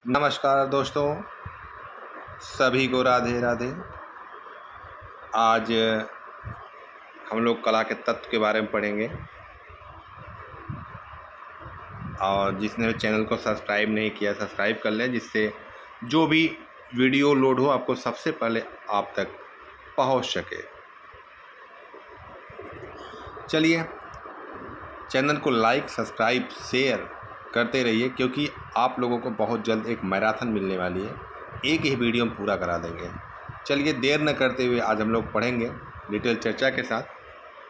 नमस्कार दोस्तों, सभी को राधे राधे। आज हम लोग कला के तत्व के बारे में पढ़ेंगे और जिसने चैनल को सब्सक्राइब नहीं किया सब्सक्राइब कर लें, जिससे जो भी वीडियो लोड हो आपको सबसे पहले आप तक पहुंच सके। चलिए, चैनल को लाइक सब्सक्राइब शेयर करते रहिए, क्योंकि आप लोगों को बहुत जल्द एक मैराथन मिलने वाली है। एक ही वीडियो में पूरा करा देंगे। चलिए, देर न करते हुए आज हम लोग पढ़ेंगे डिटेल चर्चा के साथ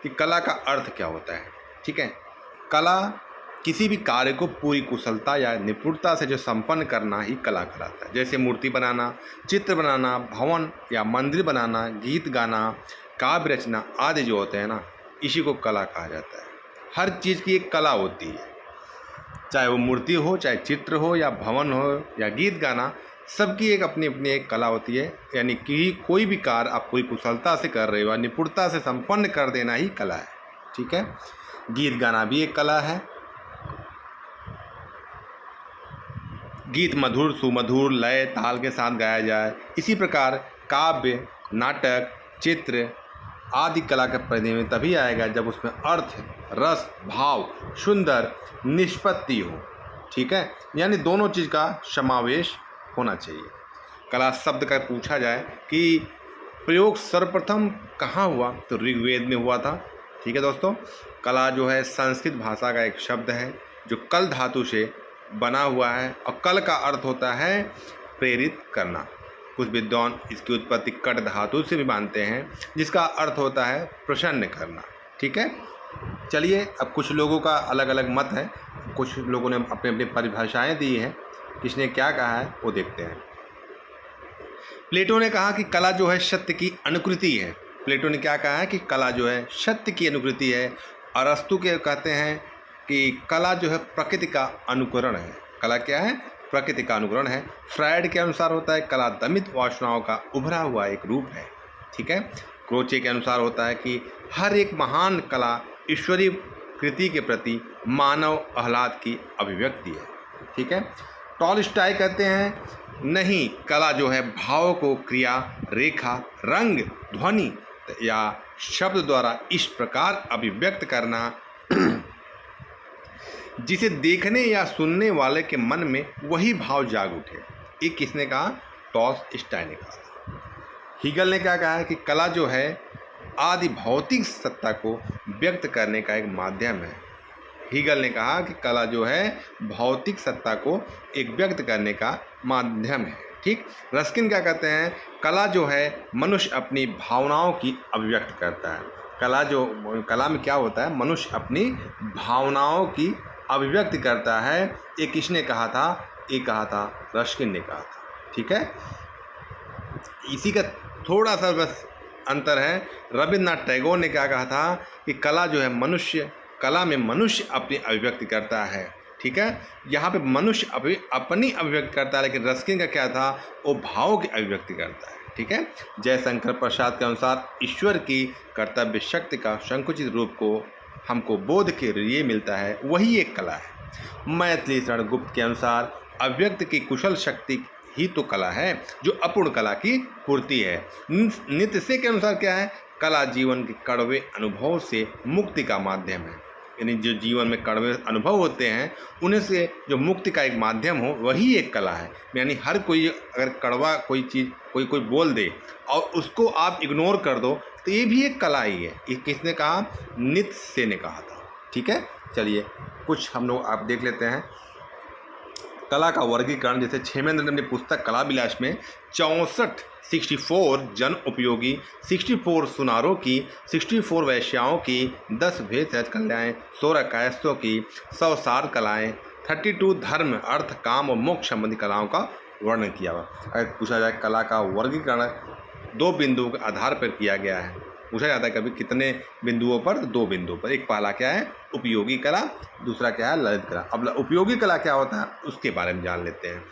कि कला का अर्थ क्या होता है। ठीक है, कला किसी भी कार्य को पूरी कुशलता या निपुणता से जो संपन्न करना ही कला कहलाता है। जैसे मूर्ति बनाना, चित्र बनाना, भवन या मंदिर बनाना, गीत गाना, काव्य रचना आदि जो होते हैं ना, इसी को कला कहा जाता है। हर चीज़ की एक कला होती है, चाहे वो मूर्ति हो, चाहे चित्र हो, या भवन हो, या गीत गाना, सबकी एक अपनी अपनी एक कला होती है। यानी कि कोई भी कार्य आप पूरी कुशलता से कर रहे हो, निपुणता से संपन्न कर देना ही कला है। ठीक है, गीत गाना भी एक कला है। गीत मधुर सुमधुर लय ताल के साथ गाया जाए। इसी प्रकार काव्य, नाटक, चित्र आदि कला के परिधि में तभी आएगा जब उसमें अर्थ, रस, भाव, सुंदर निष्पत्ति हो। ठीक है, यानी दोनों चीज़ का समावेश होना चाहिए। कला शब्द का पूछा जाए कि प्रयोग सर्वप्रथम कहाँ हुआ, तो ऋग्वेद में हुआ था। ठीक है दोस्तों, कला जो है संस्कृत भाषा का एक शब्द है जो कल धातु से बना हुआ है, और कल का अर्थ होता है प्रेरित करना। कुछ विद्वान इसकी उत्पत्ति कट धातु से भी मानते हैं, जिसका अर्थ होता है प्रसन्न करना। ठीक है, चलिए, अब कुछ लोगों का अलग अलग मत है, कुछ लोगों ने अपनी अपनी परिभाषाएं दी हैं, किसने क्या कहा है वो देखते हैं। प्लेटो ने कहा कि कला जो है सत्य की अनुकृति है। प्लेटो ने क्या कहा है कि कला जो है सत्य की अनुकृति है। अरस्तु के कहते हैं कि कला जो है प्रकृति का अनुकरण है। कला क्या है? प्रकृति का अनुकरण है। फ्रायड के अनुसार होता है कला दमित वासनाओं का उभरा हुआ एक रूप है। ठीक है, क्रोचे के अनुसार होता है कि हर एक महान कला ईश्वरीय कृति के प्रति मानव आह्लाद की अभिव्यक्ति है। ठीक है, टॉलस्टॉय कहते हैं नहीं, कला जो है भाव को क्रिया, रेखा, रंग, ध्वनि या शब्द द्वारा इस प्रकार अभिव्यक्त करना जिसे देखने या सुनने वाले के मन में वही भाव जाग उठे। ये किसने कहा? टॉलस्टॉय ने कहा। हीगल ने क्या कहा है कि कला जो है आदि भौतिक सत्ता को व्यक्त करने का एक माध्यम है। हीगल ने कहा कि कला जो है भौतिक सत्ता को एक व्यक्त करने का माध्यम है। ठीक, रस्किन क्या कहते हैं? कला जो है मनुष्य अपनी भावनाओं की अभिव्यक्त करता है। कला में क्या होता है? मनुष्य अपनी भावनाओं की अभिव्यक्ति करता है। ये किसने कहा था? ये कहा था रस्किन ने कहा था। ठीक है, इसी का थोड़ा सा बस अंतर है। रविन्द्रनाथ टैगोर ने क्या कहा था कि कला जो है कला में मनुष्य अपनी अभिव्यक्ति करता है। ठीक है, यहाँ पे मनुष्य अपनी अभिव्यक्ति करता है, लेकिन रस्किन का क्या था? वो भाव की अभिव्यक्ति करता है। ठीक है, जयशंकर प्रसाद के अनुसार ईश्वर की कर्तव्य शक्ति का संकुचित रूप को हमको बोध के लिए मिलता है, वही एक कला है। मैथिली शरण गुप्त के अनुसार अभिव्यक्ति की कुशल शक्ति ही तो कला है, जो अपूर्ण कला की पूर्ति है। नित्य से के अनुसार क्या है? कला जीवन के कड़वे अनुभव से मुक्ति का माध्यम है। यानी जो जीवन में कड़वे अनुभव होते हैं उन्हें से जो मुक्ति का एक माध्यम हो, वही एक कला है। यानी हर कोई अगर कड़वा कोई चीज़ कोई बोल दे और उसको आप इग्नोर कर दो, तो ये भी एक कला ही है। ये किसने कहा? नित्य से ने कहा था। ठीक है, चलिए कुछ हम लोग आप देख लेते हैं कला का वर्गीकरण। जैसे क्षेमेंद्र ने अपनी पुस्तक कला विलास में 64 जन उपयोगी, 64 सुनारों की, 64 वैश्याओं की, 10 भेद सहज कलाएँ, 16 कायस्थों की, 100 सार कलाएँ, 32 धर्म अर्थ काम और मोक्ष संबंधी कलाओं का वर्णन किया हुआ। अगर पूछा जाए कला का वर्गीकरण 2 बिंदुओं के आधार पर किया गया है। पूछा जाता है कभी कितने बिंदुओं पर? 2 बिंदुओं पर। एक पहला क्या है? उपयोगी कला, दूसरा क्या है? ललित कला। अब उपयोगी कला क्या होता है उसके बारे में जान लेते हैं।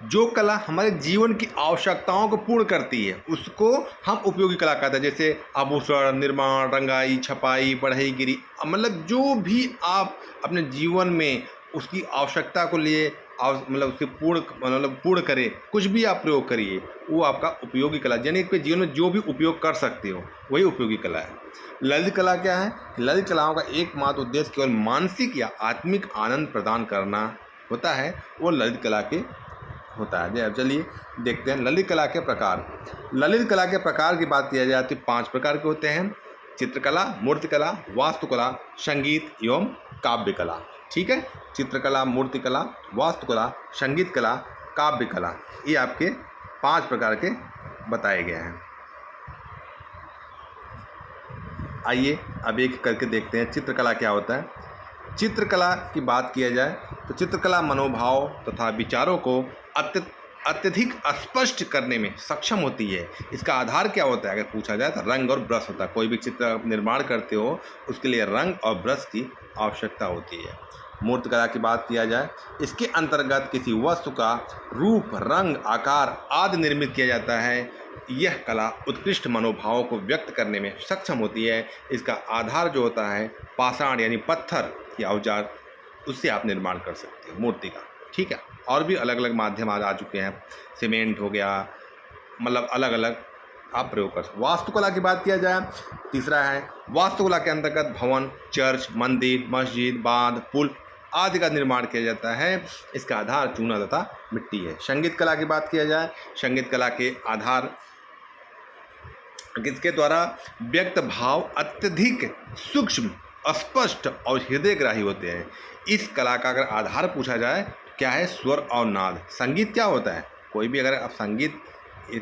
जो कला हमारे जीवन की आवश्यकताओं को पूर्ण करती है उसको हम उपयोगी कला कहते हैं। जैसे आभूषण निर्माण, रंगाई, छपाई, बढ़ईगिरी, मतलब जो भी आप अपने जीवन में उसकी आवश्यकता को लिए मतलब उसके पूर्ण करे, कुछ भी आप प्रयोग करिए, वो आपका उपयोगी कला, यानी आपके जीवन में जो भी उपयोग कर सकते हो वही उपयोगी कला है। ललित कला क्या है? ललित कलाओं का एकमात्र उद्देश्य केवल मानसिक या आत्मिक आनंद प्रदान करना होता है, वो ललित कला के होता है। अब चलिए देखते हैं ललित कला के प्रकार। ललित कला के प्रकार की बात किया जाए तो 5 प्रकार के होते हैं: चित्रकला, मूर्तिकला, वास्तुकला, संगीत एवं काव्य कला। ठीक है, चित्रकला, मूर्तिकला, वास्तुकला, संगीत कला, काव्य कला, ये आपके 5 प्रकार के बताए गए हैं। आइए अब एक करके देखते हैं चित्रकला क्या होता है। चित्रकला की बात किया जाए तो चित्रकला मनोभाव तथा विचारों को अत्यधिक स्पष्ट करने में सक्षम होती है। इसका आधार क्या होता है अगर पूछा जाए तो रंग और ब्रश होता है। कोई भी चित्र निर्माण करते हो उसके लिए रंग और ब्रश की आवश्यकता होती है। मूर्तिकला की बात किया जाए, इसके अंतर्गत किसी वस्तु का रूप, रंग, आकार आदि निर्मित किया जाता है। यह कला उत्कृष्ट मनोभावों को व्यक्त करने में सक्षम होती है। इसका आधार जो होता है पाषाण यानी पत्थर या औजार, उससे आप निर्माण कर सकते हो मूर्ति का। ठीक है, और भी अलग अलग माध्यम आज आ चुके हैं, सीमेंट हो गया, मतलब अलग अलग आप प्रयोग कर सकते। वास्तुकला की बात किया जाए, तीसरा है वास्तुकला के अंतर्गत भवन, चर्च, मंदिर, मस्जिद, बांध, पुल आदि का निर्माण किया जाता है। इसका आधार चूना तथा मिट्टी है। संगीत कला की बात किया जाए, संगीत कला के आधार किसके द्वारा व्यक्त भाव अत्यधिक सूक्ष्म, स्पष्ट और हृदयग्राही होते हैं। इस कला का अगर आधार पूछा जाए क्या है, स्वर और नाद। संगीत क्या होता है? कोई भी अगर आप संगीत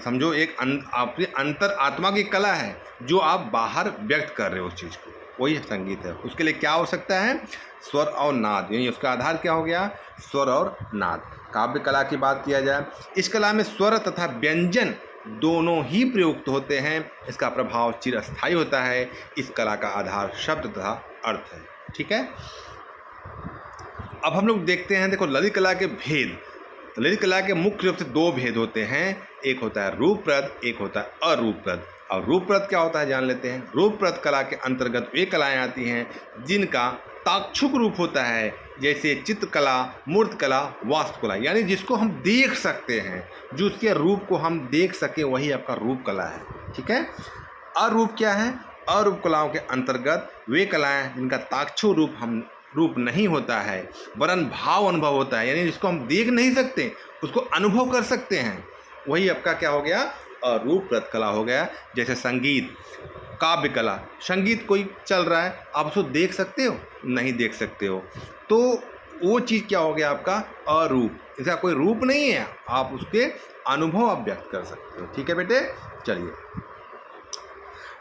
समझो एक आपकी अंतर आत्मा की कला है जो आप बाहर व्यक्त कर रहे हो उस चीज़ को, वही संगीत है। उसके लिए क्या हो सकता है? स्वर और नाद, यानी उसका आधार क्या हो गया? स्वर और नाद। काव्य कला की बात किया जाए, इस कला में स्वर तथा व्यंजन दोनों ही प्रयुक्त होते हैं। इसका प्रभाव चिरस्थायी होता है। इस कला का आधार शब्द तथा अर्थ है। ठीक है, अब हम लोग देखते हैं, देखो ललित कला के भेद। ललित कला के मुख्य रूप से 2 भेद होते हैं, एक होता है रूपप्रद, एक होता है अरूपप्रद। और रूपप्रद क्या होता है जान लेते हैं। रूपप्रद कला के अंतर्गत वे कलाएं आती हैं जिनका ताक्षुक रूप होता है, जैसे चित्रकला, मूर्तिकला, वास्तुकला, यानी जिसको हम देख सकते हैं, जो उसके रूप को हम देख सके, वही आपका रूप कला है। ठीक है, अरूप क्या है? अरूप कलाओं के अंतर्गत वे कलाएं जिनका ताक्षुक रूप नहीं होता है, वरन भाव अनुभव होता है, यानी जिसको हम देख नहीं सकते उसको अनुभव कर सकते हैं, वही आपका क्या हो गया? अरूपप्रद कला हो गया। जैसे संगीत, काव्य कला, संगीत कोई चल रहा है, आप उसको देख सकते हो? नहीं देख सकते हो, तो वो चीज़ क्या हो गया आपका? अरूप। इसका कोई रूप नहीं है, आप उसके अनुभव आप व्यक्त कर सकते हो। ठीक है बेटे, चलिए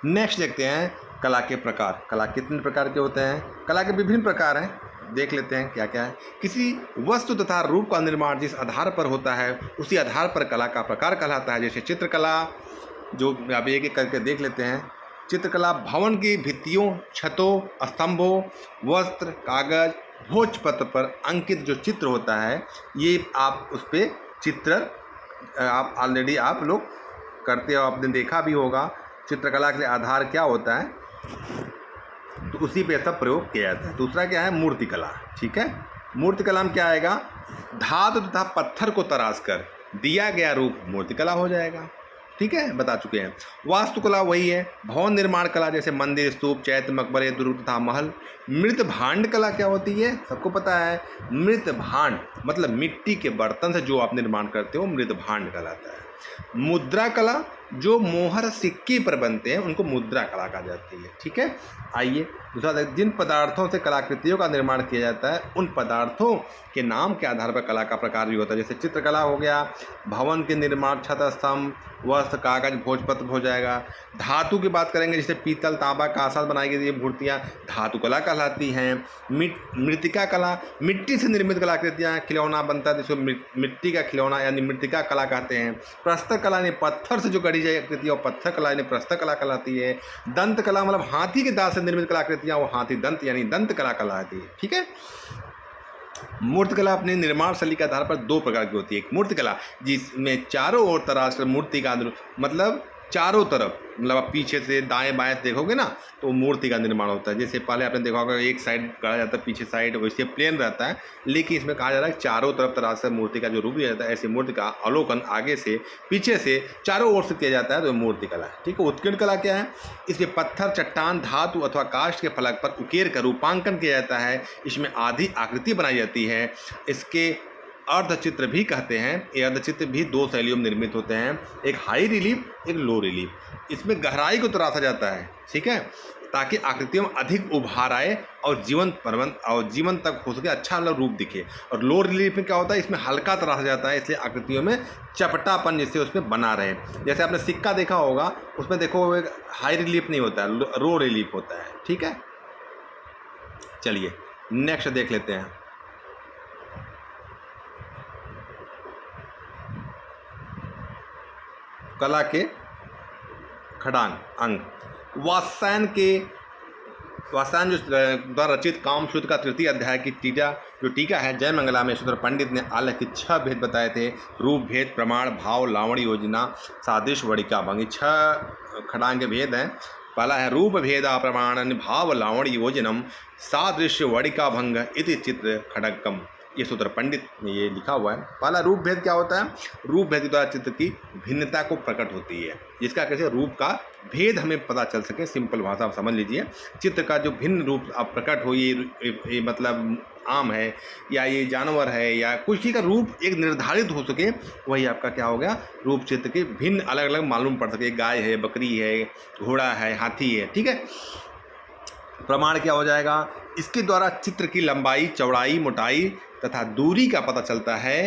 नेक्स्ट देखते हैं कला के प्रकार। कला कितने प्रकार के होते हैं? कला के विभिन्न प्रकार हैं, देख लेते हैं क्या क्या है। किसी वस्तु तथा रूप का निर्माण जिस आधार पर होता है उसी आधार पर कला का प्रकार कहलाता है। जैसे चित्रकला, जो अब एक एक करके देख लेते हैं। चित्रकला भवन की भित्तियों, छतों, स्तंभों, वस्त्र, कागज, भोजपत्र पर अंकित जो चित्र होता है, ये आप उस पर चित्र आप ऑलरेडी आप लोग करते हो, आपने देखा भी होगा। चित्रकला के लिए आधार क्या होता है, तो उसी पे सब प्रयोग किया जाता है। दूसरा क्या है? मूर्तिकला। ठीक है, मूर्तिकला में क्या आएगा? धातु तथा पत्थर को तराश कर दिया गया रूप मूर्तिकला हो जाएगा। ठीक है, बता चुके हैं। वास्तुकला वही है, भवन निर्माण कला, जैसे मंदिर, स्तूप, चैत्य, मकबरे, दुर्ग तथा महल। मृत भांड कला क्या होती है? सबको पता है, मृत भांड मतलब मिट्टी के बर्तन से जो आप निर्माण करते हो, मृत भांड कहलाता है। मुद्रा कला, जो मोहर सिक्के पर बनते हैं उनको मुद्रा कला कहा जाती है। ठीक है, आइए दूसरा देखते, जिन पदार्थों से कलाकृतियों का निर्माण किया जाता है उन पदार्थों के नाम के आधार पर कला का प्रकार भी होता है। जैसे चित्रकला हो गया, भवन के निर्माण, छत, स्तंभ, वस्त्र, कागज, भोजपत्र हो जाएगा। धातु की बात करेंगे, जैसे पीतल, तांबा, कांसा बनाई गई ये मूर्तियाँ धातु कला कहलाती हैं। मृतिका कला, मिट्टी से निर्मित कलाकृतियाँ, खिलौना बनता है जिसको मिट्टी का खिलौना यानी मृतिका कला कहते हैं। प्रस्तर कला यानी पत्थर से जो गढ़ी जाए आकृतियाँ, पत्थर कला यानी प्रस्तर कला कहलाती है। दंत कला मतलब हाथी के दांत से निर्मित कलाकृतियाँ, वो हाथी दंत यानी दंत कला कहलाती है। ठीक है, मूर्तिकला अपने निर्माण शैली के आधार पर 2 प्रकार की होती है। एक मूर्तिकला जिसमें चारों ओर तराश कर मूर्ति का मतलब चारों तरफ, मतलब आप पीछे से दाएं बाएं देखोगे ना तो मूर्ति का निर्माण होता है। जैसे पहले आपने देखा होगा एक साइड गढ़ा जाता है, पीछे साइड वैसे प्लेन रहता है, लेकिन इसमें कहा जा रहा है चारों तरफ तरह से मूर्ति का जो रूप दिया जाता है, ऐसी मूर्ति का अवलोकन आगे से पीछे से चारों ओर से किया जाता है, तो मूर्ति कला है। ठीक है। उत्कीर्ण कला क्या है? इसमें पत्थर, चट्टान, धातु अथवा काष्ठ के फलक पर उकेर कर रूपांकन किया जाता है। इसमें आधी आकृति बनाई जाती है। इसके अर्धचित्र भी कहते हैं। ये अर्धचित्र भी दो शैलियों में निर्मित होते हैं, एक हाई रिलीफ, एक लो रिलीफ। इसमें गहराई को तराशा जाता है, ठीक है, ताकि आकृतियों में अधिक उभार आए और जीवन तक हो सके, अच्छा वाला रूप दिखे। और लो रिलीफ में क्या होता है? इसमें हल्का तराशा जाता है, इसलिए आकृतियों में चपटापन जैसे उसमें बना रहे। जैसे आपने सिक्का देखा होगा, उसमें देखो हाई रिलीफ नहीं होता है, लो रिलीफ होता है। ठीक है। चलिए नेक्स्ट देख लेते हैं। कला के खड़ांग अंग। वात्स्यायन जो द्वारा रचित कामसूत्र का तृतीय अध्याय की टीका है जयमंगला में शूद्र पंडित ने आलेख के 6 भेद बताए थे। रूप भेद, प्रमाण, भाव, लावणी, योजना, सादृश्य, वड़िका भंग। 6 खड़ांग के भेद हैं। पहला है रूप भेदा प्रमाणन भाव लावणी योजनम सादृश्य वड़िका भंग इति चित्र खड़गम। ये सूत्र पंडित ने ये लिखा हुआ है। पहला रूप भेद क्या होता है? रूप भेद के द्वारा चित्र की भिन्नता को प्रकट होती है, जिसका कैसे रूप का भेद हमें पता चल सके। सिंपल भाषा आप समझ लीजिए, चित्र का जो भिन्न रूप आप प्रकट हो, ये मतलब आम है या ये जानवर है या कुछ का रूप एक निर्धारित हो सके, वही आपका क्या हो गया? रूप चित्र के भिन्न अलग अलग मालूम पड़ सके। गाय है, बकरी है, घोड़ा है, हाथी है। ठीक है। प्रमाण क्या हो जाएगा? इसके द्वारा चित्र की लंबाई, चौड़ाई, मोटाई तथा दूरी का पता चलता है।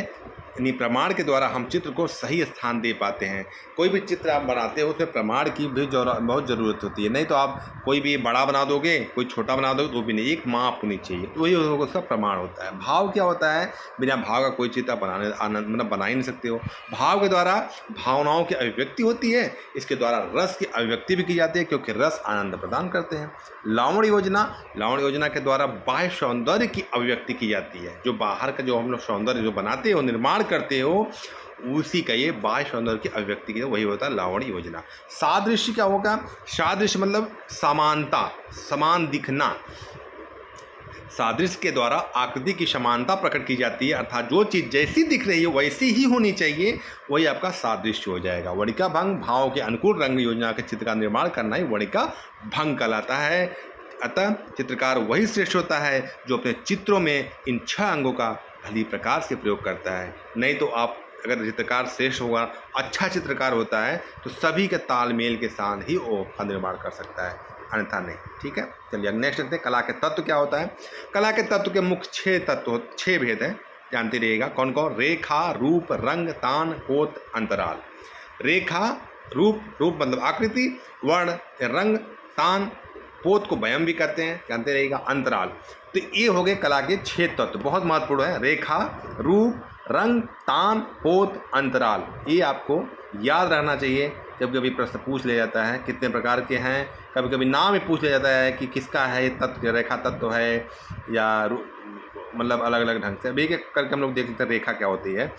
यानी प्रमाण के द्वारा हम चित्र को सही स्थान दे पाते हैं। कोई भी चित्र आप बनाते हो उसमें प्रमाण की भी बहुत ज़रूरत होती है। नहीं तो आप कोई भी बड़ा बना दोगे, कोई छोटा बना दोगे तो भी नहीं, एक माप होनी चाहिए, तो वही उसका प्रमाण होता है। भाव क्या होता है? बिना भाव का कोई चित्र बना ही नहीं सकते हो। भाव के द्वारा भावनाओं की अभिव्यक्ति होती है। इसके द्वारा रस की अभिव्यक्ति भी की जाती है, क्योंकि रस आनंद प्रदान करते हैं। लावणी योजना के द्वारा बाह्य सौंदर्य की अभिव्यक्ति की जाती है। जो बाहर का जो हम लोग सौंदर्य जो बनाते हो, निर्माण करते हो, उसी का ये बाह्य सौंदर्य की अभिव्यक्ति की वही होता है लावणी योजना। सादृश्य क्या होगा? सादृश्य मतलब समानता, समान दिखना। सादृश्य के द्वारा आकृति की समानता प्रकट की जाती है, अर्थात जो चीज़ जैसी दिख रही है वैसी ही होनी चाहिए, वही आपका सादृश्य हो जाएगा। वड़िका भंग, भाव के अनुकूल रंग योजना के चित्र का निर्माण करना ही वड़िका भंग कहलाता है। अतः चित्रकार वही श्रेष्ठ होता है जो अपने चित्रों में इन 6 अंगों का भली प्रकार से प्रयोग करता है। नहीं तो आप अगर चित्रकार श्रेष्ठ होगा, अच्छा चित्रकार होता है, तो सभी के तालमेल के साथ ही वो का निर्माण कर सकता है, अन्यथा नहीं। ठीक है। चलिए नेक्स्ट देखते हैं। कला के तत्व क्या होता है? कला के तत्व के मुख्य 6 भेद हैं, जानते रहिएगा। कौन कौन? रेखा, रूप, रंग, तान, पोत, अंतराल। रेखा, रूप मतलब आकृति, वर्ण, रंग, तान, पोत को व्यायाम भी करते हैं, जानते रहिएगा। अंतराल। तो ये हो गए कला के 6 तत्व, बहुत महत्वपूर्ण है। रेखा, रूप, रंग, तान, पोत, अंतराल। ये आपको याद रहना चाहिए। कभी कभी प्रश्न पूछ लिया जाता है कितने प्रकार के हैं, कभी कभी नाम ही पूछ लिया जाता है कि किसका है ये तत्व, रेखा तत्व है या मतलब अलग अलग ढंग से। अभी एक करके हम लोग देख लेते हैं रेखा क्या होती है।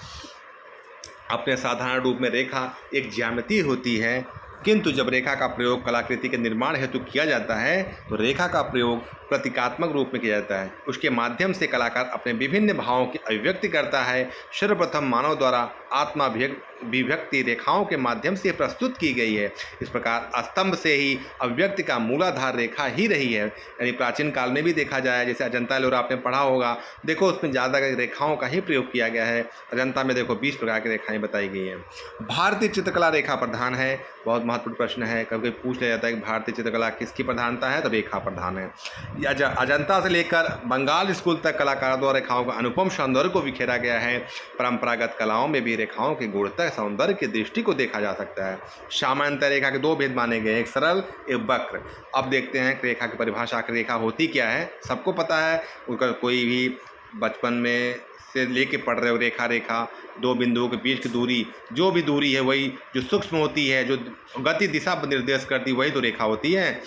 अपने साधारण रूप में रेखा एक ज्यामिति होती है, किंतु जब रेखा का प्रयोग कलाकृति के निर्माण हेतु किया जाता है तो रेखा का प्रयोग प्रतीकात्मक रूप में किया जाता है। उसके माध्यम से कलाकार अपने विभिन्न भावों की अभिव्यक्ति करता है। सर्वप्रथम मानव द्वारा आत्मा अभिव्यक्ति रेखाओं के माध्यम से प्रस्तुत की गई है। इस प्रकार स्तंभ से ही अभिव्यक्ति का मूलाधार रेखा ही रही है। यानी प्राचीन काल में भी देखा जाए, जैसे अजंता एलोरा आपने पढ़ा होगा, देखो उसमें ज़्यादा रेखाओं का ही प्रयोग किया गया है। अजंता में देखो 20 प्रकार की रेखाएँ बताई गई हैं। भारतीय चित्रकला रेखा प्रधान है। बहुत महत्वपूर्ण प्रश्न है, कभी पूछ लिया जाता है कि भारतीय चित्रकला किसकी प्रधानता है, तो रेखा प्रधान है। अजंता से लेकर बंगाल स्कूल तक कलाकारों द्वारा रेखाओं का अनुपम सौंदर्य को बिखेरा गया है। परंपरागत कलाओं में भी रेखाओं के गुणवत्ता सौंदर्य की दृष्टि को देखा जा सकता है। सामान्यतः रेखा के 2 भेद माने गए, एक सरल, एक वक्र। अब देखते हैं रेखा की परिभाषा, रेखा होती क्या है। सबको पता है, उनका कोई भी बचपन में से लेके पढ़ रहे हो, रेखा 2 बिंदुओं के बीच की दूरी, जो भी दूरी है वही जो सूक्ष्म होती है, जो गति दिशा निर्देश करती, वही तो रेखा होती है।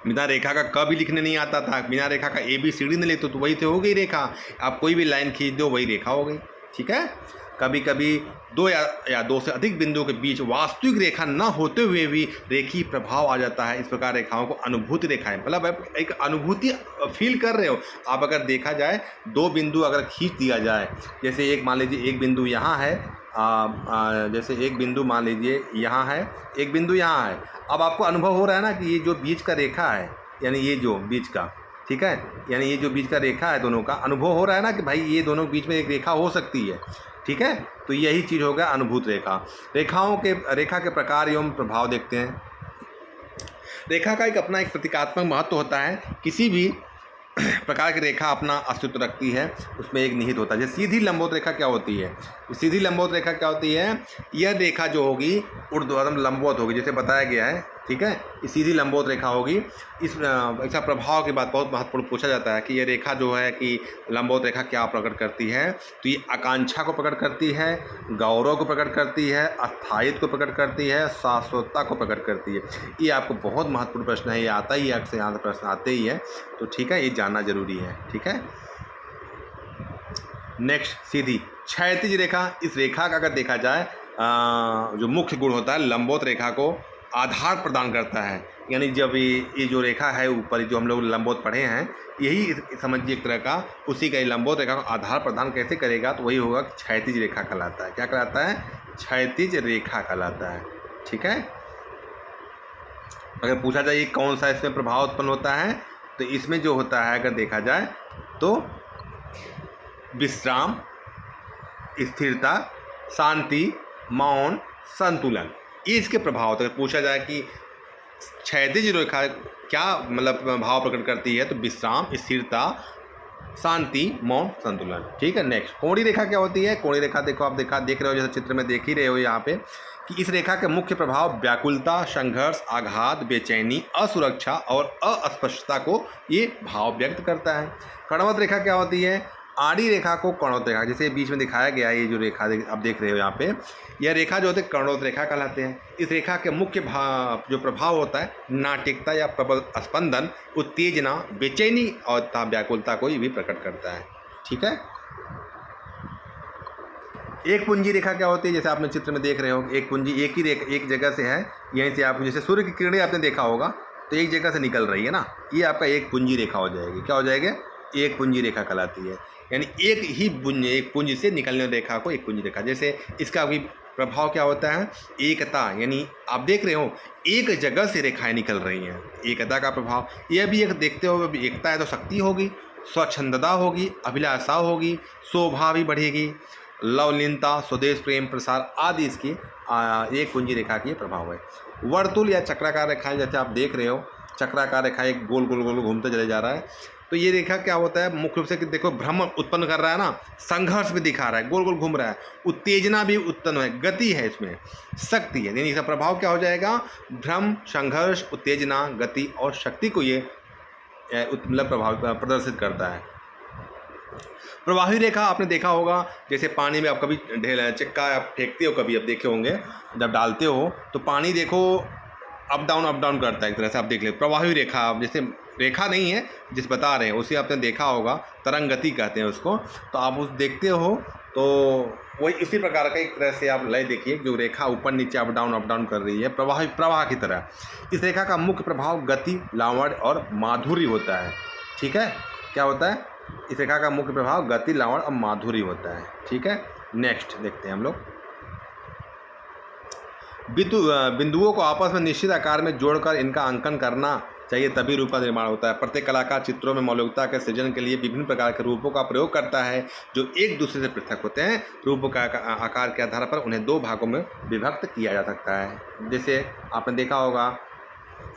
बिना रेखा का कभी लिखने नहीं आता था, बिना रेखा का ABCD नहीं लेते तो वही तो हो गई रेखा। आप कोई भी लाइन खींच दो वही रेखा हो गई। ठीक है। कभी कभी दो या दो से अधिक बिंदुओं के बीच वास्तविक रेखा न होते हुए भी रेखीय प्रभाव आ जाता है। इस प्रकार रेखाओं को अनुभूति रेखाएं, मतलब आप एक अनुभूति फील कर रहे हो आप। अगर देखा जाए दो बिंदु अगर खींच दिया जाए, जैसे एक मान लीजिए एक बिंदु यहाँ है, जैसे एक बिंदु मान लीजिए यहाँ है, एक बिंदु यहाँ है। अब आपको अनुभव हो रहा है ना कि ये जो बीच का रेखा है, यानी ये जो बीच का, ठीक है, यानी ये जो बीच का रेखा है दोनों का, अनुभव हो रहा है ना कि भाई ये दोनों के बीच में एक रेखा हो सकती है, ठीक है। तो यही चीज़ हो गया अनुभूत रेखा। रेखा के प्रकार एवं प्रभाव देखते हैं। रेखा का एक अपना एक प्रतीकात्मक महत्व होता है। किसी भी प्रकार की रेखा अपना अस्तित्व रखती है, उसमें एक निहित होता है। जैसे सीधी लंबवत रेखा क्या होती है? सीधी लंबवत रेखा क्या होती है? यह रेखा जो होगी ऊर्ध्वाधर लंबवत होगी, जैसे बताया गया है, ठीक है। ये सीधी लंबवत रेखा होगी। इस ऐसा प्रभाव की बात बहुत महत्वपूर्ण पूछा जाता है कि ये रेखा जो है कि लंबवत रेखा क्या प्रकट करती है? तो ये आकांक्षा को प्रकट करती है, गौरव को प्रकट करती है, अस्थायित्व को प्रकट करती है, शाश्वतता को प्रकट करती है। ये आपको बहुत महत्वपूर्ण प्रश्न है, ये आता ही है, अक्सर यहाँ प्रश्न आते ही है, तो ठीक है, ये जानना जरूरी है, ठीक है। नेक्स्ट, सीधी क्षैतिज रेखा। इस रेखा का अगर देखा जाए जो मुख्य गुण होता है, लंबवत रेखा को आधार प्रदान करता है। यानी जब ये जो रेखा है ऊपर जो हम लोग लंबवत पढ़े हैं, यही समझिए एक तरह का उसी का लंबवत रेखा को आधार प्रदान कैसे करेगा, तो वही होगा कि क्षैतिज रेखा कहलाता है। क्या कहलाता है? क्षैतिज रेखा कहलाता है, ठीक है। अगर पूछा जाए कौन सा इसमें प्रभाव उत्पन्न होता है, तो इसमें जो होता है अगर देखा जाए तो विश्राम, स्थिरता, शांति, मौन, संतुलन, ये इसके प्रभाव होते हैं। पूछा जाए कि क्षैतिज रेखा क्या मतलब भाव प्रकट करती है, तो विश्राम, स्थिरता, शांति, मौन, संतुलन, ठीक है। नेक्स्ट, कोणीय रेखा क्या होती है? कोणीय रेखा देखो आप देख रहे हो, जैसे चित्र में देख ही रहे हो यहाँ पे, कि इस रेखा के मुख्य प्रभाव व्याकुलता, संघर्ष, आघात, बेचैनी, असुरक्षा और अस्पष्टता को ये भाव व्यक्त करता है। कणवत रेखा क्या होती है? आड़ी रेखा को कणवत रेखा, जैसे बीच में दिखाया गया है, ये जो रेखा आप देख रहे हो यहाँ पे, यह रेखा जो होती है कणवत रेखा कहलाते हैं। इस रेखा के मुख्य जो प्रभाव होता है नाटिकता या प्रबल स्पंदन, उत्तेजना, बेचैनी और व्याकुलता को ये भी प्रकट करता है, ठीक है। एक पुंजी रेखा क्या होती है? जैसे आपने चित्र में देख रहे हो, एक पुंजी एक ही रेखा एक जगह से है, यहीं से आप जैसे सूर्य की किरणें आपने देखा होगा तो एक जगह से निकल रही है ना, ये आपका एक पुंजी रेखा हो जाएगी। क्या हो जाएगा? एक पुंजी रेखा कहलाती है। यानी एक पुंज से निकलने वाली रेखा को एक पुंजी रेखा। जैसे इसका भी प्रभाव क्या होता है? एकता, यानी आप देख रहे हो एक जगह से रेखाएं निकल रही हैं, एकता का प्रभाव। यह भी एक देखते हो, एकता है तो शक्ति होगी, स्वच्छंदता होगी, अभिलाषा होगी, शोभा भी बढ़ेगी, लवलीनता, स्वदेश प्रेम, प्रसार आदि इसकी एक पुंजी रेखा की प्रभाव है। वर्तुल या चक्राकार रेखाएं, जैसे आप देख रहे हो चक्राकार रेखा एक गोल गोल गोल घूमते चले जा रहा है, तो ये रेखा क्या होता है? मुख्य रूप से कि देखो भ्रम उत्पन्न कर रहा है ना, संघर्ष भी दिखा रहा है, गोल गोल घूम रहा है, उत्तेजना भी उत्पन्न है, गति है, इसमें शक्ति है। यानी इसका प्रभाव क्या हो जाएगा? भ्रम, संघर्ष, उत्तेजना, गति और शक्ति को ये मतलब प्रभाव प्रदर्शित करता है। प्रवाही रेखा आपने देखा होगा, जैसे पानी में आप कभी चिक्का आप फेंकते हो, कभी आप देखे होंगे जब डालते हो तो पानी देखो अप डाउन करता है, एक तरह से आप देख ले। प्रवाही रेखा, आप जैसे रेखा नहीं है जिस बता रहे हैं उसे आपने देखा होगा, तरंग गति कहते हैं उसको, तो आप उस देखते हो तो वही इसी प्रकार का एक तरह से आप लय देखिए, जो रेखा ऊपर नीचे अप डाउन कर रही है प्रवाह की तरह। इस रेखा का मुख्य प्रभाव गति, लावण्य और माधुर्य होता है, ठीक है। क्या होता है? इस रेखा का मुख्य प्रभाव गति, लावण्य और माधुर्य होता है, ठीक है। नेक्स्ट देखते हैं हम लोग, बिंदुओं को आपस में निश्चित आकार में जोड़कर इनका अंकन करना चाहिए, तभी रूप का निर्माण होता है। प्रत्येक कलाकार चित्रों में मौलिकता के सृजन के लिए विभिन्न प्रकार के रूपों का प्रयोग करता है जो एक दूसरे से पृथक होते हैं। रूपों का आकार के आधार पर उन्हें दो भागों में विभक्त किया जा सकता है। जैसे आपने देखा होगा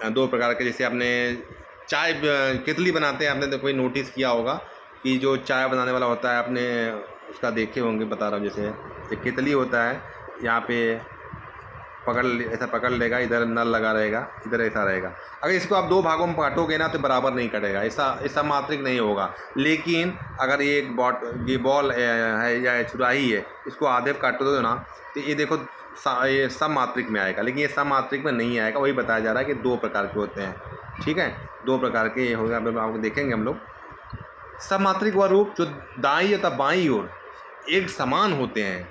दो प्रकार के, जैसे आपने चाय केतली बनाते हैं, आपने तो कोई नोटिस किया होगा कि जो चाय बनाने वाला होता है, आपने उसका देखे होंगे, बता रहा हूँ। जैसे एक केतली होता है, यहाँ पे ऐसा पकड़ लेगा, इधर नल लगा रहेगा, इधर ऐसा रहेगा। अगर इसको आप दो भागों में काटोगे ना तो बराबर नहीं कटेगा, ऐसा मात्रिक नहीं होगा। लेकिन अगर ये बॉल है या छुराही है, इसको आधे काट दो ना तो ये देखो ये सब मात्रिक में आएगा, लेकिन ये सब मात्रिक में नहीं आएगा। वही बताया जा रहा है कि दो प्रकार के होते हैं, ठीक है, दो प्रकार के होगा। आपको देखेंगे हम लोग। सब मात्रिक वह रूप जो दाईं या बाईं ओर एक समान होते हैं,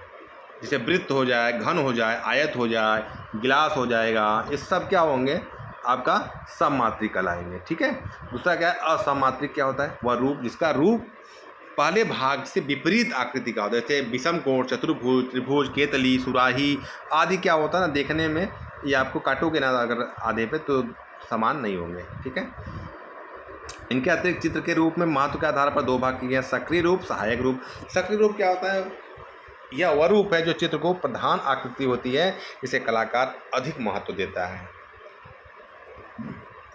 जैसे वृत्त हो जाए, घन हो जाए, आयत हो जाए, गिलास हो जाएगा, ये सब क्या होंगे आपका सममात्रिक कहलाएंगे। ठीक है। दूसरा क्या है असममात्रिक, क्या होता है वह रूप जिसका रूप पहले भाग से विपरीत आकृति का होता है, जैसे विषम कोण, चतुर्भुज, त्रिभुज, केतली, सुराही आदि क्या होता है ना, देखने में ये आपको काटोगे ना अगर आधे पे तो समान नहीं होंगे। ठीक है। इनके अतिरिक्त चित्र के रूप में महत्व के आधार पर दो भाग किए गए, सक्रिय रूप, सहायक रूप। सक्रिय रूप क्या होता है, यह वह रूप है जो चित्र को प्रधान आकृति होती है, इसे कलाकार अधिक महत्व देता है।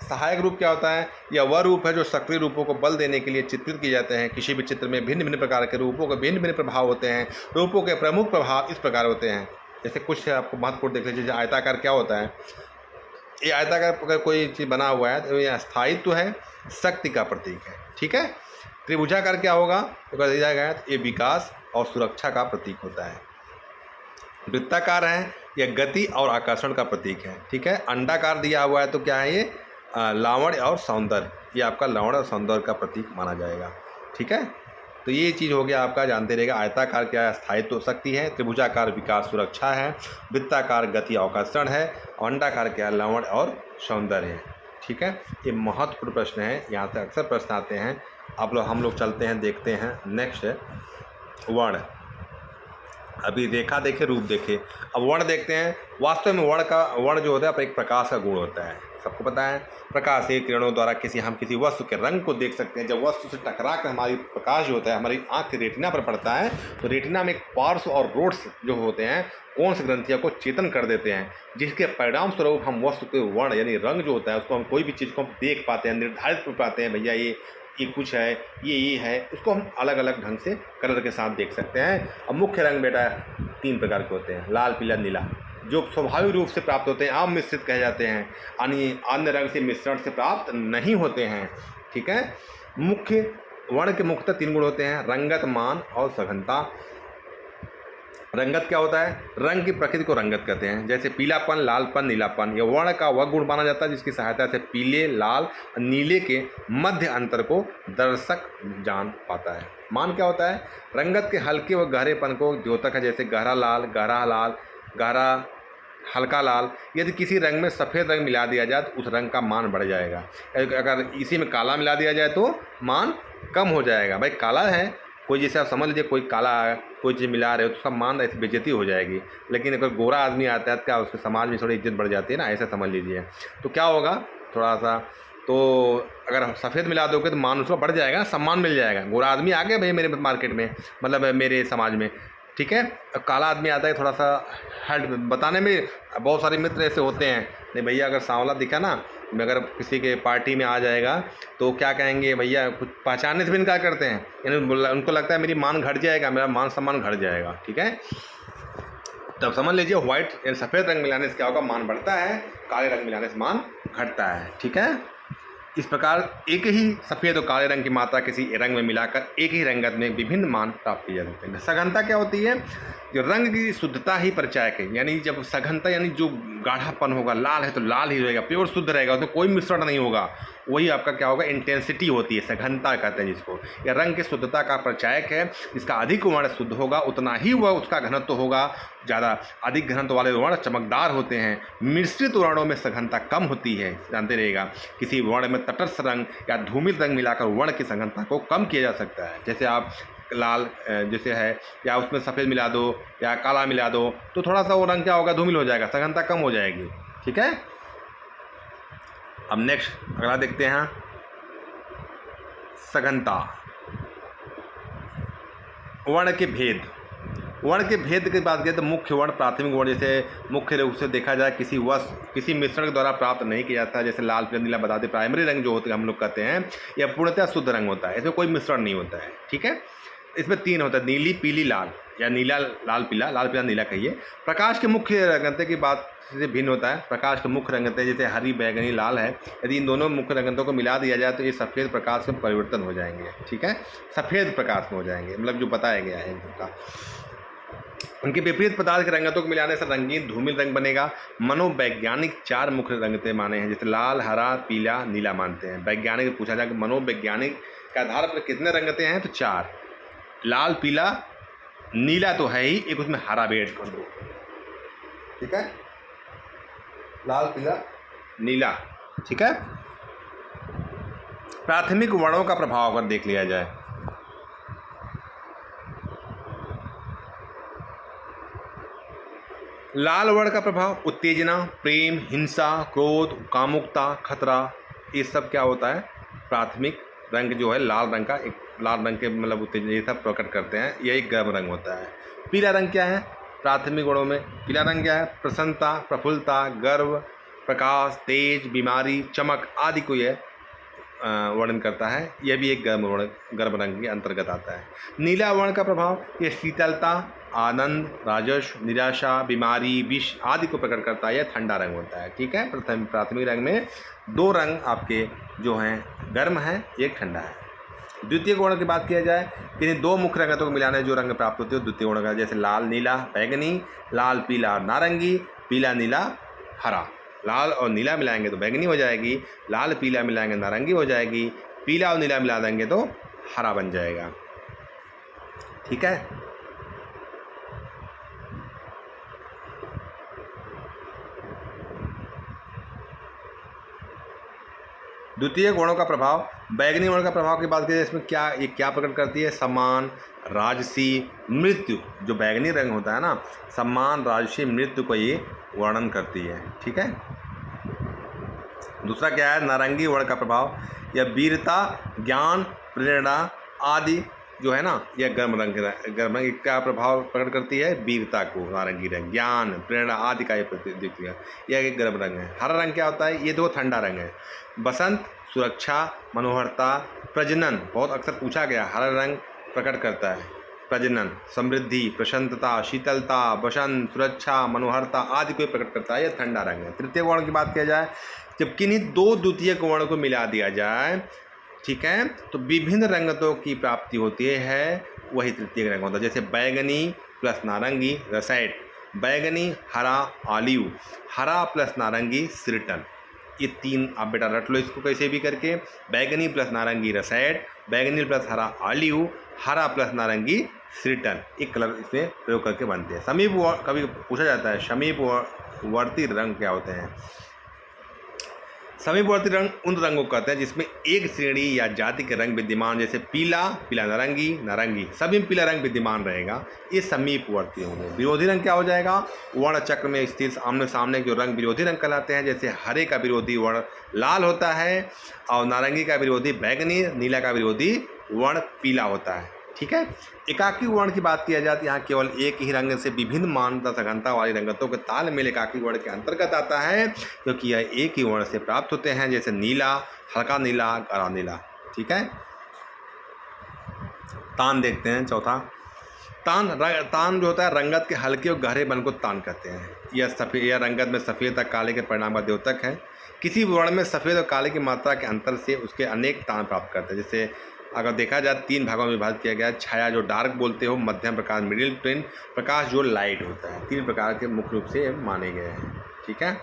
सहायक रूप क्या होता है, यह वह रूप है जो सक्रिय रूपों को बल देने के लिए चित्रित किए जाते हैं। किसी भी चित्र में भिन्न भिन्न प्रकार के रूपों के भिन्न भिन्न प्रभाव होते हैं। रूपों के प्रमुख प्रभाव इस प्रकार होते हैं, जैसे कुछ आपको महत्वपूर्ण देख लीजिए। जैसे आयताकार क्या होता है, ये आयताकार अगर कोई चीज़ बना हुआ है तो यह स्थायित्व है, शक्ति का प्रतीक है। ठीक है। त्रिभुजाकार क्या होगा, तो कह दिया गया ये विकास और सुरक्षा का प्रतीक होता है। वृत्ताकार है, यह गति और आकर्षण का प्रतीक है। ठीक है। अंडाकार दिया हुआ है तो क्या है ये लावण्य और सौंदर्य, ये आपका लावण्य और सौंदर्य का प्रतीक माना जाएगा। ठीक है। तो ये चीज़ हो गया आपका, जानते रहेगा। आयताकार क्या है, स्थायित्व शक्ति है। त्रिभुजाकार विकास सुरक्षा है। वृत्ताकार गति आकर्षण है। और अंडाकार क्या है, लावण्य और सौंदर्य है। ठीक है। ये महत्वपूर्ण प्रश्न है, यहाँ से अक्सर प्रश्न आते हैं। हम लोग चलते हैं, देखते हैं नेक्स्ट वर्ण। अभी रेखा देखे, रूप देखे, अब वर्ण देखते हैं। वास्तव में वर्ण जो होता है एक प्रकाश का गुण होता है, सबको पता है। प्रकाश के किरणों द्वारा हम किसी वस्तु के रंग को देख सकते हैं। जब वस्तु से टकरा कर हमारी प्रकाश जो होता है हमारी आँख के रेटिना पर पड़ता है, तो रेटिना में एक पार्श्व और रोड्स जो होते हैं कोन्स ग्रंथियों को चेतन कर देते हैं, जिसके परिणाम स्वरूप हम वस्तु के वर्ण यानी रंग जो होता है उसको हम कोई भी चीज़ को हम देख पाते हैं, निर्धारित कर पाते हैं। भैया ये कुछ है, ये है, उसको हम अलग अलग ढंग से कलर के साथ देख सकते हैं। अब मुख्य रंग बेटा 3 प्रकार के होते हैं, लाल, पीला, नीला, जो स्वाभाविक रूप से प्राप्त होते हैं, आम मिश्रित कहे जाते हैं, अन्य रंग से मिश्रण से प्राप्त नहीं होते हैं। ठीक है। मुख्य वर्ण के मुख्यतः 3 गुण होते हैं, रंगत, मान और सघनता। रंगत क्या होता है, रंग की प्रकृति को रंगत कहते हैं, जैसे पीलापन, लालपन, नीलापन। यह वर्ण का वह गुण माना जाता है जिसकी सहायता से पीले, लाल और नीले के मध्य अंतर को दर्शक जान पाता है। मान क्या होता है, रंगत के हल्के व गहरेपन को द्योतक है, जैसे गहरा लाल, गहरा हल्का लाल। यदि किसी रंग में सफ़ेद रंग मिला दिया जाए तो उस रंग का मान बढ़ जाएगा। अगर इसी में काला मिला दिया जाए तो मान कम हो जाएगा। भाई काला है कोई, जैसे आप समझ लीजिए कोई काला कोई चीज़ मिला रहे हो तो उसका मान ऐसी बेइज्जती हो जाएगी। लेकिन अगर गोरा आदमी आता है तो क्या उसके समाज में थोड़ी इज्जत बढ़ जाती है ना, ऐसा समझ लीजिए। तो क्या होगा थोड़ा सा, तो अगर हम सफ़ेद मिला दोगे तो मान उसका बढ़ जाएगा, सम्मान मिल जाएगा। गोरा आदमी आ गया भाई मेरे मार्केट में, मतलब मेरे समाज में। ठीक है। अब काला आदमी आता है थोड़ा सा हेल्प बताने में, बहुत सारे मित्र ऐसे होते हैं, नहीं भैया अगर सांवला दिखा ना, अगर किसी के पार्टी में आ जाएगा तो क्या कहेंगे, भैया कुछ पहचानने से भी इनकार करते हैं, यानी उनको लगता है मेरी मान घट जाएगा, मेरा मान सम्मान घट जाएगा। ठीक है। तब समझ लीजिए व्हाइट यानी सफ़ेद रंग मिलाने से क्या होगा, मान बढ़ता है, काले रंग मिलाने से मान घटता है। ठीक है। इस प्रकार एक ही सफ़ेद और काले रंग की मात्रा किसी रंग में मिलाकर एक ही रंगत में विभिन्न मान प्राप्त किए जा सकते हैं। सघनता क्या होती है, जो रंग की शुद्धता ही परिचायक है, यानी जब सघनता यानी जो गाढ़ापन होगा, लाल है तो लाल ही रहेगा, प्योर शुद्ध रहेगा, उसमें कोई मिश्रण नहीं होगा, वही आपका क्या होगा, इंटेंसिटी होती है, सघनता कहते हैं जिसको। यह रंग की शुद्धता का परिचायक है। जिसका अधिक वर्ण शुद्ध होगा उतना ही वह उसका घनत्व होगा ज़्यादा। अधिक घनत्व वाले वर्ण चमकदार होते हैं। मिश्रित वर्णों में सघनता कम होती है, जानते रहेगा। किसी वर्ण में तटस्थ रंग या धूमिल रंग मिलाकर वर्ण की सघनता को कम किया जा सकता है। जैसे आप लाल जैसे है, या उसमें सफ़ेद मिला दो या काला मिला दो तो थोड़ा सा वो रंग क्या होगा, धूमिल हो जाएगा, सघनता कम हो जाएगी। ठीक है। अब नेक्स्ट अगला देखते हैं, सघनता। वर्ण के भेद। वर्ण के भेद की बात करें तो मुख्य वर्ण, प्राथमिक वर्ण, जैसे मुख्य रूप से देखा जाए किसी मिश्रण के द्वारा प्राप्त नहीं किया जाता है, जैसे लाल, पीला, नीला बताते। प्राइमरी रंग जो होते हैं हम लोग कहते हैं, यह पूर्णतः शुद्ध रंग होता है, इसमें कोई मिश्रण नहीं होता है। ठीक है। इसमें 3 होता है, नीली, पीली, लाल, या नीला, लाल, पीला, नीला कहिए। प्रकाश के मुख्य रंगते की बात से भिन्न होता है। प्रकाश के मुख्य रंगते जैसे हरी, बैगनी, लाल है, यदि इन दोनों मुख्य रंगतों को मिला दिया जाए तो ये सफ़ेद प्रकाश में परिवर्तन हो जाएंगे। ठीक है। सफ़ेद प्रकाश में हो जाएंगे, मतलब जो बताया गया है इनका। उनके विपरीत पदार्थ के रंगतों को मिलाने से रंगीन धूमिल रंग बनेगा। मनोवैज्ञानिक 4 मुख्य रंगते माने हैं, जैसे लाल, हरा, पीला, नीला मानते हैं। वैज्ञानिक पूछा जाए कि मनोवैज्ञानिक के आधार पर कितने रंगते हैं, तो 4, लाल, पीला, नीला तो है ही, एक उसमें हरा भी ऐड कर दो, ठीक है, लाल पीला नीला, ठीक है। प्राथमिक वर्णों का प्रभाव अगर देख लिया जाए, लाल वर्ण का प्रभाव उत्तेजना, प्रेम, हिंसा, क्रोध, कामुकता, खतरा, ये सब क्या होता है, प्राथमिक रंग जो है लाल रंग का, एक लाल रंग के मतलब उत्तेजना ये सब प्रकट करते हैं, यह एक गर्म रंग होता है। पीला रंग क्या है, प्राथमिक गुणों में पीला रंग क्या है, प्रसन्नता, प्रफुल्लता, गर्व, प्रकाश, तेज, बीमारी, चमक आदि को यह वर्णन करता है। यह भी एक गर्म रंग के अंतर्गत आता है। नीला वर्ण का प्रभाव यह शीतलता, आनंद, राजस्व, निराशा, बीमारी, विष आदि को प्रकट करता है। यह ठंडा रंग होता है, ठीक है। प्राथमिक रंग में दो रंग आपके जो हैं गर्म है, एक ठंडा है। द्वितीय गुण की बात किया जाए, इन्हें दो मुख्य रंगतों को मिलाने जो रंग प्राप्त होते हैं द्वितीय गुण का, जैसे लाल नीला बैगनी, लाल पीला नारंगी, पीला नीला हरा। लाल और नीला मिलाएंगे तो बैगनी हो जाएगी, लाल पीला मिलाएंगे नारंगी हो जाएगी, पीला और नीला मिला देंगे तो हरा बन जाएगा, ठीक है। द्वितीय गुणों का प्रभाव, बैगनी वर्ण का प्रभाव की बात करें, इसमें क्या प्रकट करती है, सम्मान, राजसी, मृत्यु। जो बैगनी रंग होता है ना, सम्मान, राजसी, मृत्यु को ये वर्णन करती है, ठीक है। दूसरा क्या है, नारंगी वर्ण का प्रभाव, यह वीरता, ज्ञान, प्रेरणा आदि जो है ना, यह गर्म रंग का प्रभाव प्रकट करती है, वीरता को नारंगी रंग, ज्ञान, प्रेरणा आदि का ये प्रतीक है, यह एक गर्म रंग है। हरा रंग क्या होता है, ये दो ठंडा रंग है। बसंत, सुरक्षा, मनोहरता, प्रजनन, बहुत अक्सर पूछा गया, हरा रंग प्रकट करता है प्रजनन, समृद्धि, प्रशांतता, शीतलता, बसंत, सुरक्षा, मनोहरता आदि को प्रकट करता है, यह ठंडा रंग है। तृतीय वर्ण की बात किया जाए, जब किन्हीं दो द्वितीय वर्ण को मिला दिया जाए, ठीक है, तो विभिन्न रंगतों की प्राप्ति होती है, वही तृतीय रंग होता है। जैसे बैगनी प्लस नारंगी रसैट, बैगनी हरा ऑलिव, हरा प्लस नारंगी सिरटन। ये तीन आप बेटा रट लो इसको कैसे भी करके, बैगनी प्लस नारंगी रसैट, बैगनी प्लस हरा ऑलिव, हरा प्लस नारंगी सिरटन, एक कलर इसमें प्रयोग करके बनते हैं। समीप कभी पूछा जाता है, समीपवर्ती रंग क्या होते हैं। समीपवर्ती रंग उन रंगों को कहते हैं जिसमें एक श्रेणी या जाति के रंग विद्यमान, जैसे पीला, पीला नारंगी, नारंगी, सभी में पीला रंग विद्यमान रहेगा, ये समीपवर्ती होंगे। विरोधी रंग क्या हो जाएगा, वर्ण चक्र में स्थित आमने सामने जो रंग विरोधी रंग कहलाते हैं, जैसे हरे का विरोधी वर्ण लाल होता है और नारंगी का विरोधी बैगनी, नीला का विरोधी वर्ण पीला होता है, ठीक है। एकाकी वर्ण की बात किया जाती है, यहाँ केवल एक ही रंग से विभिन्न मानता सघनता वाली रंगतों के तालमेल एकाकी वर्ण के अंतर्गत आता है, क्योंकि यह एक ही वर्ण से प्राप्त होते हैं, जैसे नीला, हल्का नीला, गाढ़ा नीला, ठीक है। तान देखते हैं चौथा। तान जो होता है रंगत के हल्के और गहरे बन को तान कहते हैं। यह रंगत में सफ़ेद तक काले के परिणाम का द्योतक है। किसी वर्ण में सफ़ेद और काले की मात्रा के अंतर से उसके अनेक तान प्राप्त करते हैं। जैसे अगर देखा जाए 3 भागों में विभाजित किया गया है, छाया जो डार्क बोलते हो, मध्यम प्रकाश मिडिल टोन, प्रकाश जो लाइट होता है। 3 प्रकार के मुख्य रूप से माने गए हैं, ठीक है।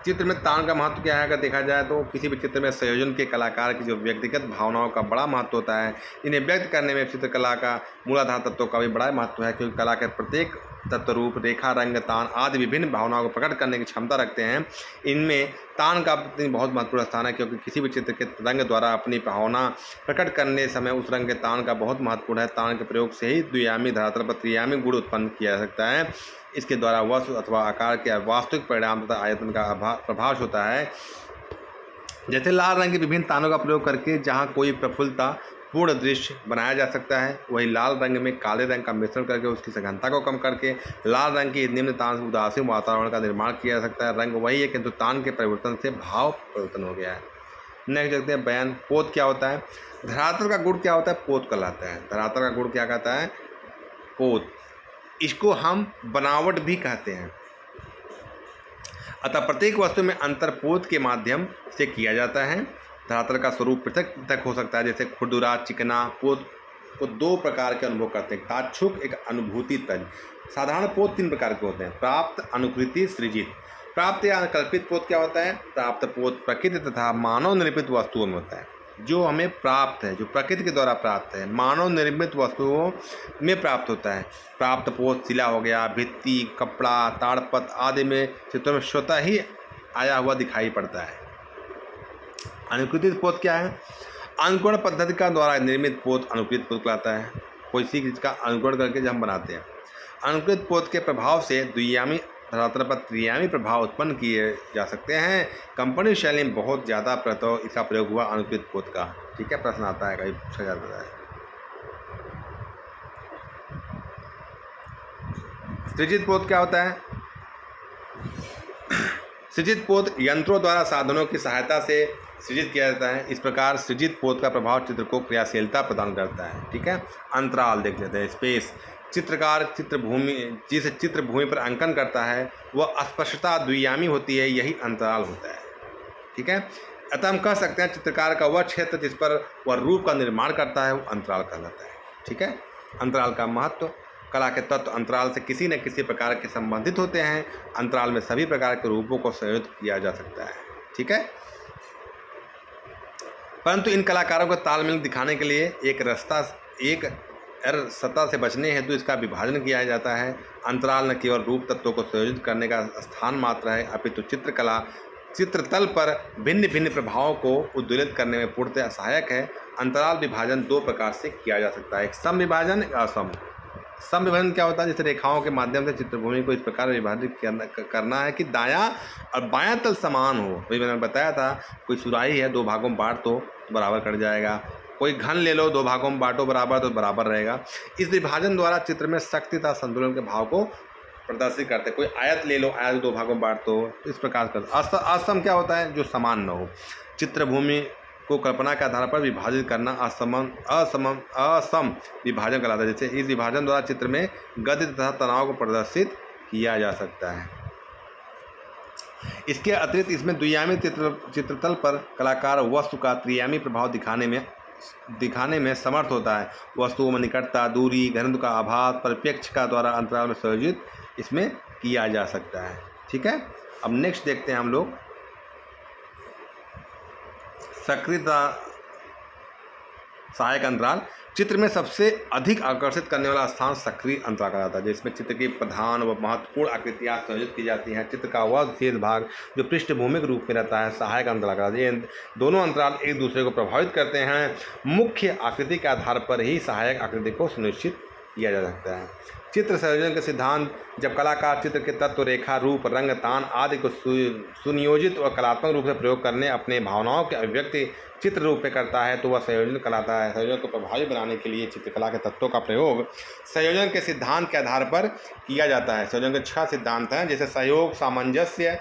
चित्र में तान का महत्व क्या है, अगर देखा जाए तो किसी भी चित्र में संयोजन के कलाकार की जो व्यक्तिगत भावनाओं का बड़ा महत्व होता है। इन्हें व्यक्त करने में चित्रकला का मूलाधार तत्वों का भी बड़ा महत्व है, क्योंकि कला के प्रत्येक तत्व रूप, रेखा, रंग, तान आदि विभिन्न भावनाओं को प्रकट करने की क्षमता रखते हैं। इनमें तान का बहुत महत्वपूर्ण स्थान है, क्योंकि किसी भी चित्र के रंग द्वारा अपनी भावना प्रकट करने समय उस रंग के तान का बहुत महत्वपूर्ण है। तान के प्रयोग से ही द्वियामी धरातल पर त्रियामी गुण उत्पन्न किया जा सकता है। इसके द्वारा वस्तु अथवा आकार के वास्तविक परिणाम तथा आयतन का प्रभाव होता है। जैसे लाल रंग के विभिन्न तानों का प्रयोग करके जहाँ कोई प्रफुल्लता पूर्ण दृश्य बनाया जा सकता है, वही लाल रंग में काले रंग का मिश्रण करके उसकी सघनता को कम करके लाल रंग की निम्न तान से उदासीन वातावरण का निर्माण किया जा सकता है। रंग वही है, किंतु तान के परिवर्तन से भाव परिवर्तन हो गया है। नेक्स्ट देखते हैं बयान। पोत क्या होता है, धरातल का गुण क्या होता है, पोत कहलाता है। धरातल का गुण क्या कहता है, पोत। इसको हम बनावट भी कहते हैं। अतः प्रत्येक वस्तु में अंतर पोत के माध्यम से किया जाता है। धरातल का स्वरूप पृथक पृथक हो सकता है, जैसे खुरदुरा, चिकना। पोत को 2 प्रकार के अनुभव करते हैं, ताच्छुक, एक अनुभूति तज। साधारण पोत 3 प्रकार के होते हैं, प्राप्त, अनुकृति, सृजित। प्राप्त या कल्पित पोत क्या होता है, प्राप्त पोत प्रकृति तथा मानव निर्मित वस्तुओं में होता है। जो हमें प्राप्त है, जो प्रकृति के द्वारा प्राप्त है, मानव निर्मित वस्तुओं में प्राप्त होता है। प्राप्त पोत शिला हो गया, भित्ति, कपड़ा, ताड़पत्र आदि में चित्रों में स्वतः ही आया हुआ दिखाई पड़ता है। अनुकृत पोत क्या है? अनुकरण पद्धति का द्वारा निर्मित पोत अनुकृत पोत कहलाता है। कोई सी चीज़ का अनुकरण करके जब हम बनाते हैं। अनुकृत पोत के प्रभाव से द्वियामी धरातल पर त्रियामी प्रभाव उत्पन्न किए जा सकते हैं। कंपनी शैली में बहुत ज़्यादा इसका प्रयोग हुआ अनुकृत पोत का। ठीक है, प्रश्न आता है, कहीं पूछा जाता है। सृजित पोत क्या होता है? सृजित पोत यंत्रों द्वारा साधनों की सहायता से सृजित किया जाता है। इस प्रकार सृजित पोत का प्रभाव चित्र को क्रियाशीलता प्रदान करता है। ठीक है, अंतराल देख लेते हैं। स्पेस, चित्रकार जिस चित्रभूमि पर अंकन करता है वह अस्पष्टता द्वियामी होती है, यही अंतराल होता है। ठीक है, अतः हम कह सकते हैं चित्रकार का वह क्षेत्र जिस पर वह रूप का निर्माण करता है वो अंतराल कहलाता है। ठीक है, अंतराल का महत्व, कला के तत्व अंतराल से किसी न किसी प्रकार के संबंधित होते हैं। अंतराल में सभी प्रकार के रूपों को संयोजित किया जा सकता है। ठीक है, परंतु इन कलाकारों को तालमेल दिखाने के लिए एक सतह से बचने हेतु इसका विभाजन किया जाता है। अंतराल न केवल रूप तत्वों को संयोजित करने का स्थान मात्र है, अपितु चित्रकला चित्रतल पर भिन्न भिन्न प्रभावों को उद्दोलित करने में पूर्णतः सहायक है। अंतराल विभाजन दो प्रकार से किया जा सकता है, एक सम विभाजन, एक असम। सम विभाजन क्या होता है? जैसे रेखाओं के माध्यम से चित्रभूमि को इस प्रकार विभाजित करना है कि दायां और बायां तल समान हो। वही मैंने बताया था, कोई सुराही है, दो भागों में बांट दो बराबर कट जाएगा। कोई घन ले लो, दो भागों में बांटो बराबर तो बराबर रहेगा। इस विभाजन द्वारा चित्र में शक्ति तथा संतुलन के भाव को प्रदर्शित करते हैं। कोई आयत ले लो, आयत दो भागों में बांट दो, इस प्रकार कर। असम क्या होता है? जो समान न हो। चित्रभूमि को कल्पना के आधार पर विभाजित करना असम विभाजन कहलाता है। जैसे इस विभाजन द्वारा चित्र में गति तथा तनाव को प्रदर्शित किया जा सकता है। इसके अतिरिक्त इसमें द्वियामी चित्रतल पर कलाकार वस्तु का त्रियामी प्रभाव दिखाने में समर्थ होता है। वस्तुओं में निकटता, दूरी, घनत्व का आभास परिप्रेक्ष्य का द्वारा अंतराल में संयोजित इसमें किया जा सकता है। ठीक है, अब नेक्स्ट देखते हैं हम लोग सक्रियता सहायक अंतराल। चित्र में सबसे अधिक आकर्षित करने वाला स्थान सक्रिय अंतराल का जाता है, जिसमें चित्र की प्रधान व महत्वपूर्ण आकृतियाँ संयोजित की जाती हैं। चित्र का वह शेष भाग जो पृष्ठभूमि के रूप में रहता है सहायक अंतराल का। ये दोनों अंतराल एक दूसरे को प्रभावित करते हैं। मुख्य आकृति के आधार पर ही सहायक आकृति को सुनिश्चित किया जा सकता है। चित्र संयोजन के सिद्धांत, जब कलाकार चित्र के तत्व, रेखा, रूप, रंग, तान आदि को सुनियोजित और कलात्मक रूप से प्रयोग करने अपने भावनाओं की अभिव्यक्ति चित्र रूप में करता है तो वह संयोजन कहलाता है। संयोजन को प्रभावी बनाने के लिए चित्रकला के तत्वों का प्रयोग संयोजन के सिद्धांत के आधार पर किया जाता है। संयोजन के 6 सिद्धांत हैं, जैसे सहयोग, सामंजस्य,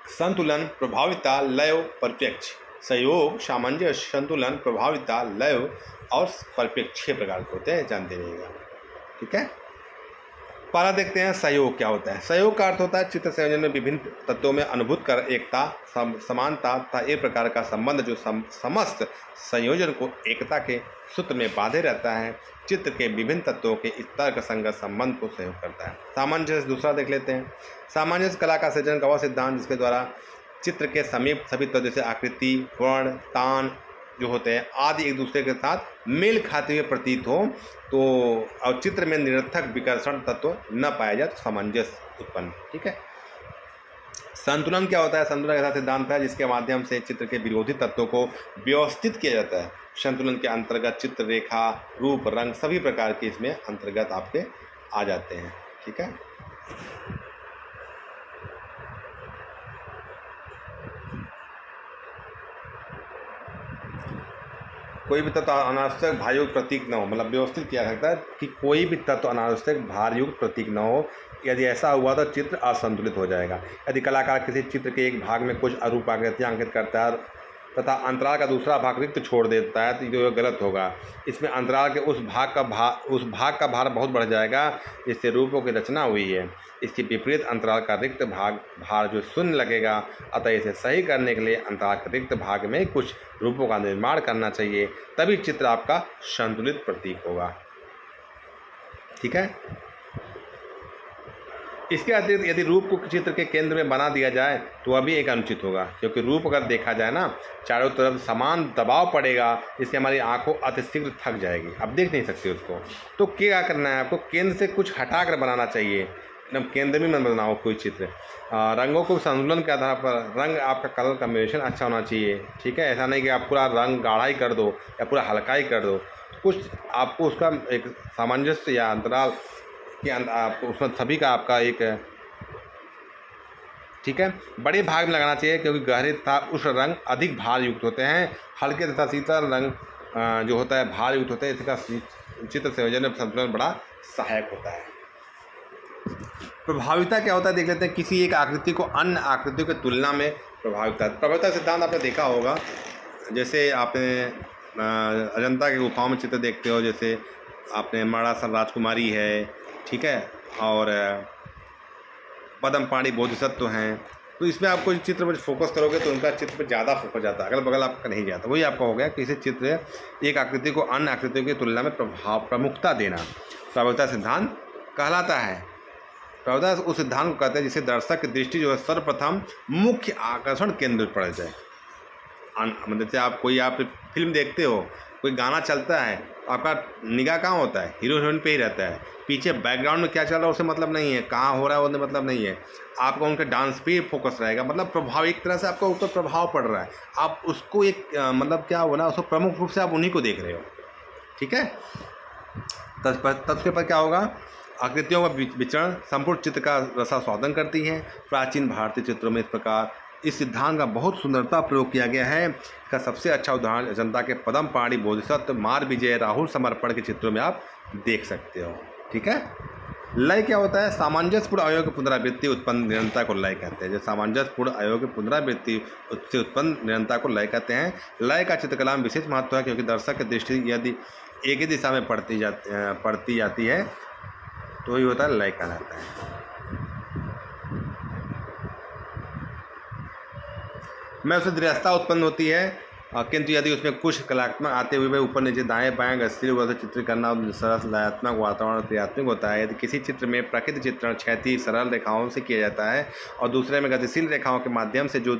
संतुलन, प्रभाविता, लय, परिप्रेक्ष्य। सहयोग, सामंजस्य, संतुलन, प्रभाविता, लय और परिप्रेक्ष्य 6 प्रकार के होते हैं, जानते रहिएगा। ठीक है, पहला देखते हैं सहयोग क्या होता है। सहयोग का अर्थ होता है चित्र संयोजन में विभिन्न तत्वों में अनुभूत कर एकता, समानता तथा एक प्रकार का संबंध जो समस्त संयोजन को एकता के सूत्र में बांधे रहता है। चित्र के विभिन्न तत्वों के इस तर्क संगत संबंध को सहयोग करता है। सामंजस्य दूसरा देख लेते हैं। सामंजस्य कला का सृजन का वह सिद्धांत जिसके द्वारा चित्र के समीप सभी तत्व जैसे आकृति, वर्ण, तान जो होते हैं आदि एक दूसरे के साथ मेल खाते हुए प्रतीत हो, तो और चित्र में निरर्थक विकर्षण तत्व न पाया जाए तो सामंजस्य उत्पन्न। ठीक है, संतुलन क्या होता है? संतुलन ऐसा सिद्धांत है जिसके माध्यम से चित्र के विरोधी तत्वों को व्यवस्थित किया जाता है। संतुलन के अंतर्गत चित्र, रेखा, रूप, रंग सभी प्रकार के इसमें अंतर्गत आपके आ जाते हैं। ठीक है, कोई भी तत्व अनावश्यक भारयुक्त प्रतीक न हो, मतलब व्यवस्थित किया सकता है कि कोई भी तत्व अनावश्यक भारयुक्त प्रतीक न हो। यदि ऐसा हुआ तो चित्र असंतुलित हो जाएगा। यदि कलाकार किसी चित्र के एक भाग में कुछ अरूप आकृतियाँ अंकित करता है तथा अंतराल का दूसरा भाग रिक्त छोड़ देता है तो ये गलत होगा। इसमें अंतराल के उस भाग का भार बहुत बढ़ जाएगा जिससे रूपों की रचना हुई है। इसके विपरीत अंतराल का रिक्त भार जो शून्य लगेगा। अतः इसे सही करने के लिए अंतराल के रिक्त भाग में कुछ रूपों का निर्माण करना चाहिए, तभी चित्र आपका संतुलित प्रतीक होगा। ठीक है, इसके अतिरिक्त यदि रूप को चित्र के केंद्र में बना दिया जाए तो वह भी एक अनुचित होगा, क्योंकि रूप अगर देखा जाए ना चारों तरफ समान दबाव पड़ेगा, इससे हमारी आंखों अतिशीघ्र थक जाएगी, अब देख नहीं सकते उसको। तो क्या करना है आपको, केंद्र से कुछ हटा कर बनाना चाहिए, एकदम केंद्र में मत बनाओ कोई चित्र। रंगों को संतुलन के आधार पर रंग आपका कलर कॉम्बिनेशन अच्छा होना चाहिए, ठीक है। ऐसा नहीं कि आप पूरा रंग गाढ़ा ही कर दो या पूरा हल्का ही कर दो, कुछ आपको उसका एक सामंजस्य या अंतराल कि आप उसमें सभी का आपका एक, ठीक है, बड़े भाग में लगाना चाहिए, क्योंकि गहरे तथा उष्ण रंग अधिक भार युक्त होते हैं, हल्के तथा शीतल रंग जो होता है भार युक्त होते हैं। इसका चित्र संयोजन में संतुलन बड़ा सहायक होता है। प्रभाविता क्या होता है देख लेते हैं। किसी एक आकृति को अन्य आकृतियों की तुलना में प्रभाविता सिद्धांत आपने देखा होगा, जैसे आपने अजंता की गुफाओं में चित्र देखते हो, जैसे आपने मरासर राजकुमारी है, ठीक है, और पद्मपाणि बोधिसत्व हैं, तो इसमें आपको चित्र पर फोकस करोगे तो उनका चित्र पर ज़्यादा फोकस जाता है, अगल बगल आपका नहीं जाता। वही आपका हो गया किसी चित्र एक आकृति को अन्य आकृतियों की तुलना में प्रमुखता देना प्रभाविता सिद्धांत कहलाता है। प्रभाविता उस सिद्धांत को कहते हैं जिसे दर्शक की दृष्टि जो है सर्वप्रथम मुख्य आकर्षण केंद्र पर पड़ जाए। मतलब जैसे आप कोई आप फिल्म देखते हो, कोई गाना चलता है, आपका निगाह कहाँ होता है, हीरो हीरोइन पे ही रहता है, पीछे बैकग्राउंड में क्या चल रहा है उससे मतलब नहीं है, कहाँ हो रहा है उससे मतलब नहीं है, आपका उनके डांस पे फोकस रहेगा। मतलब प्रभाव एक तरह से आपका ऊपर प्रभाव पड़ रहा है, आप उसको एक मतलब क्या हो ना, उसको प्रमुख रूप से आप उन्हीं को देख रहे हो, ठीक है। तब के पर क्या होगा, आकृतियों का विचरण संपूर्ण चित्र का रसास्वादन करती है। प्राचीन भारतीय चित्रों में इस प्रकार इस सिद्धांत का बहुत सुंदरता प्रयोग किया गया है। इसका सबसे अच्छा उदाहरण अजंता के पद्मपाणि बोधिसत्व, मारविजय, राहुल समर्पण के चित्रों में आप देख सकते हो, ठीक है। लय क्या होता है, सामंजस्यपूर्ण अयोग्य पुनरावृत्ति उत्पन्न निरंतरता को लय कहते हैं। जो सामंजस्यपूर्ण अयोग्य पुनरावृत्ति से उत्पन्न निरंतरता को लय कहते हैं। लय का चित्रकला में विशेष महत्व है, क्योंकि दर्शक की दृष्टि यदि एक ही दिशा में पड़ती जाती है तो ही होता है लय कहलाता है। में उससे दृढ़ता उत्पन्न होती है, किंतु यदि उसमें कुछ कलात्मक आते हुए ऊपर नीचे दाएं बाएं गतिशील वह चित्र करना सरल लयात्मक वातावरण क्रियात्मक होता है। यदि किसी चित्र में प्रकृति चित्रण क्षैतिज सरल रेखाओं से किया जाता है और दूसरे में गतिशील रेखाओं के माध्यम से, जो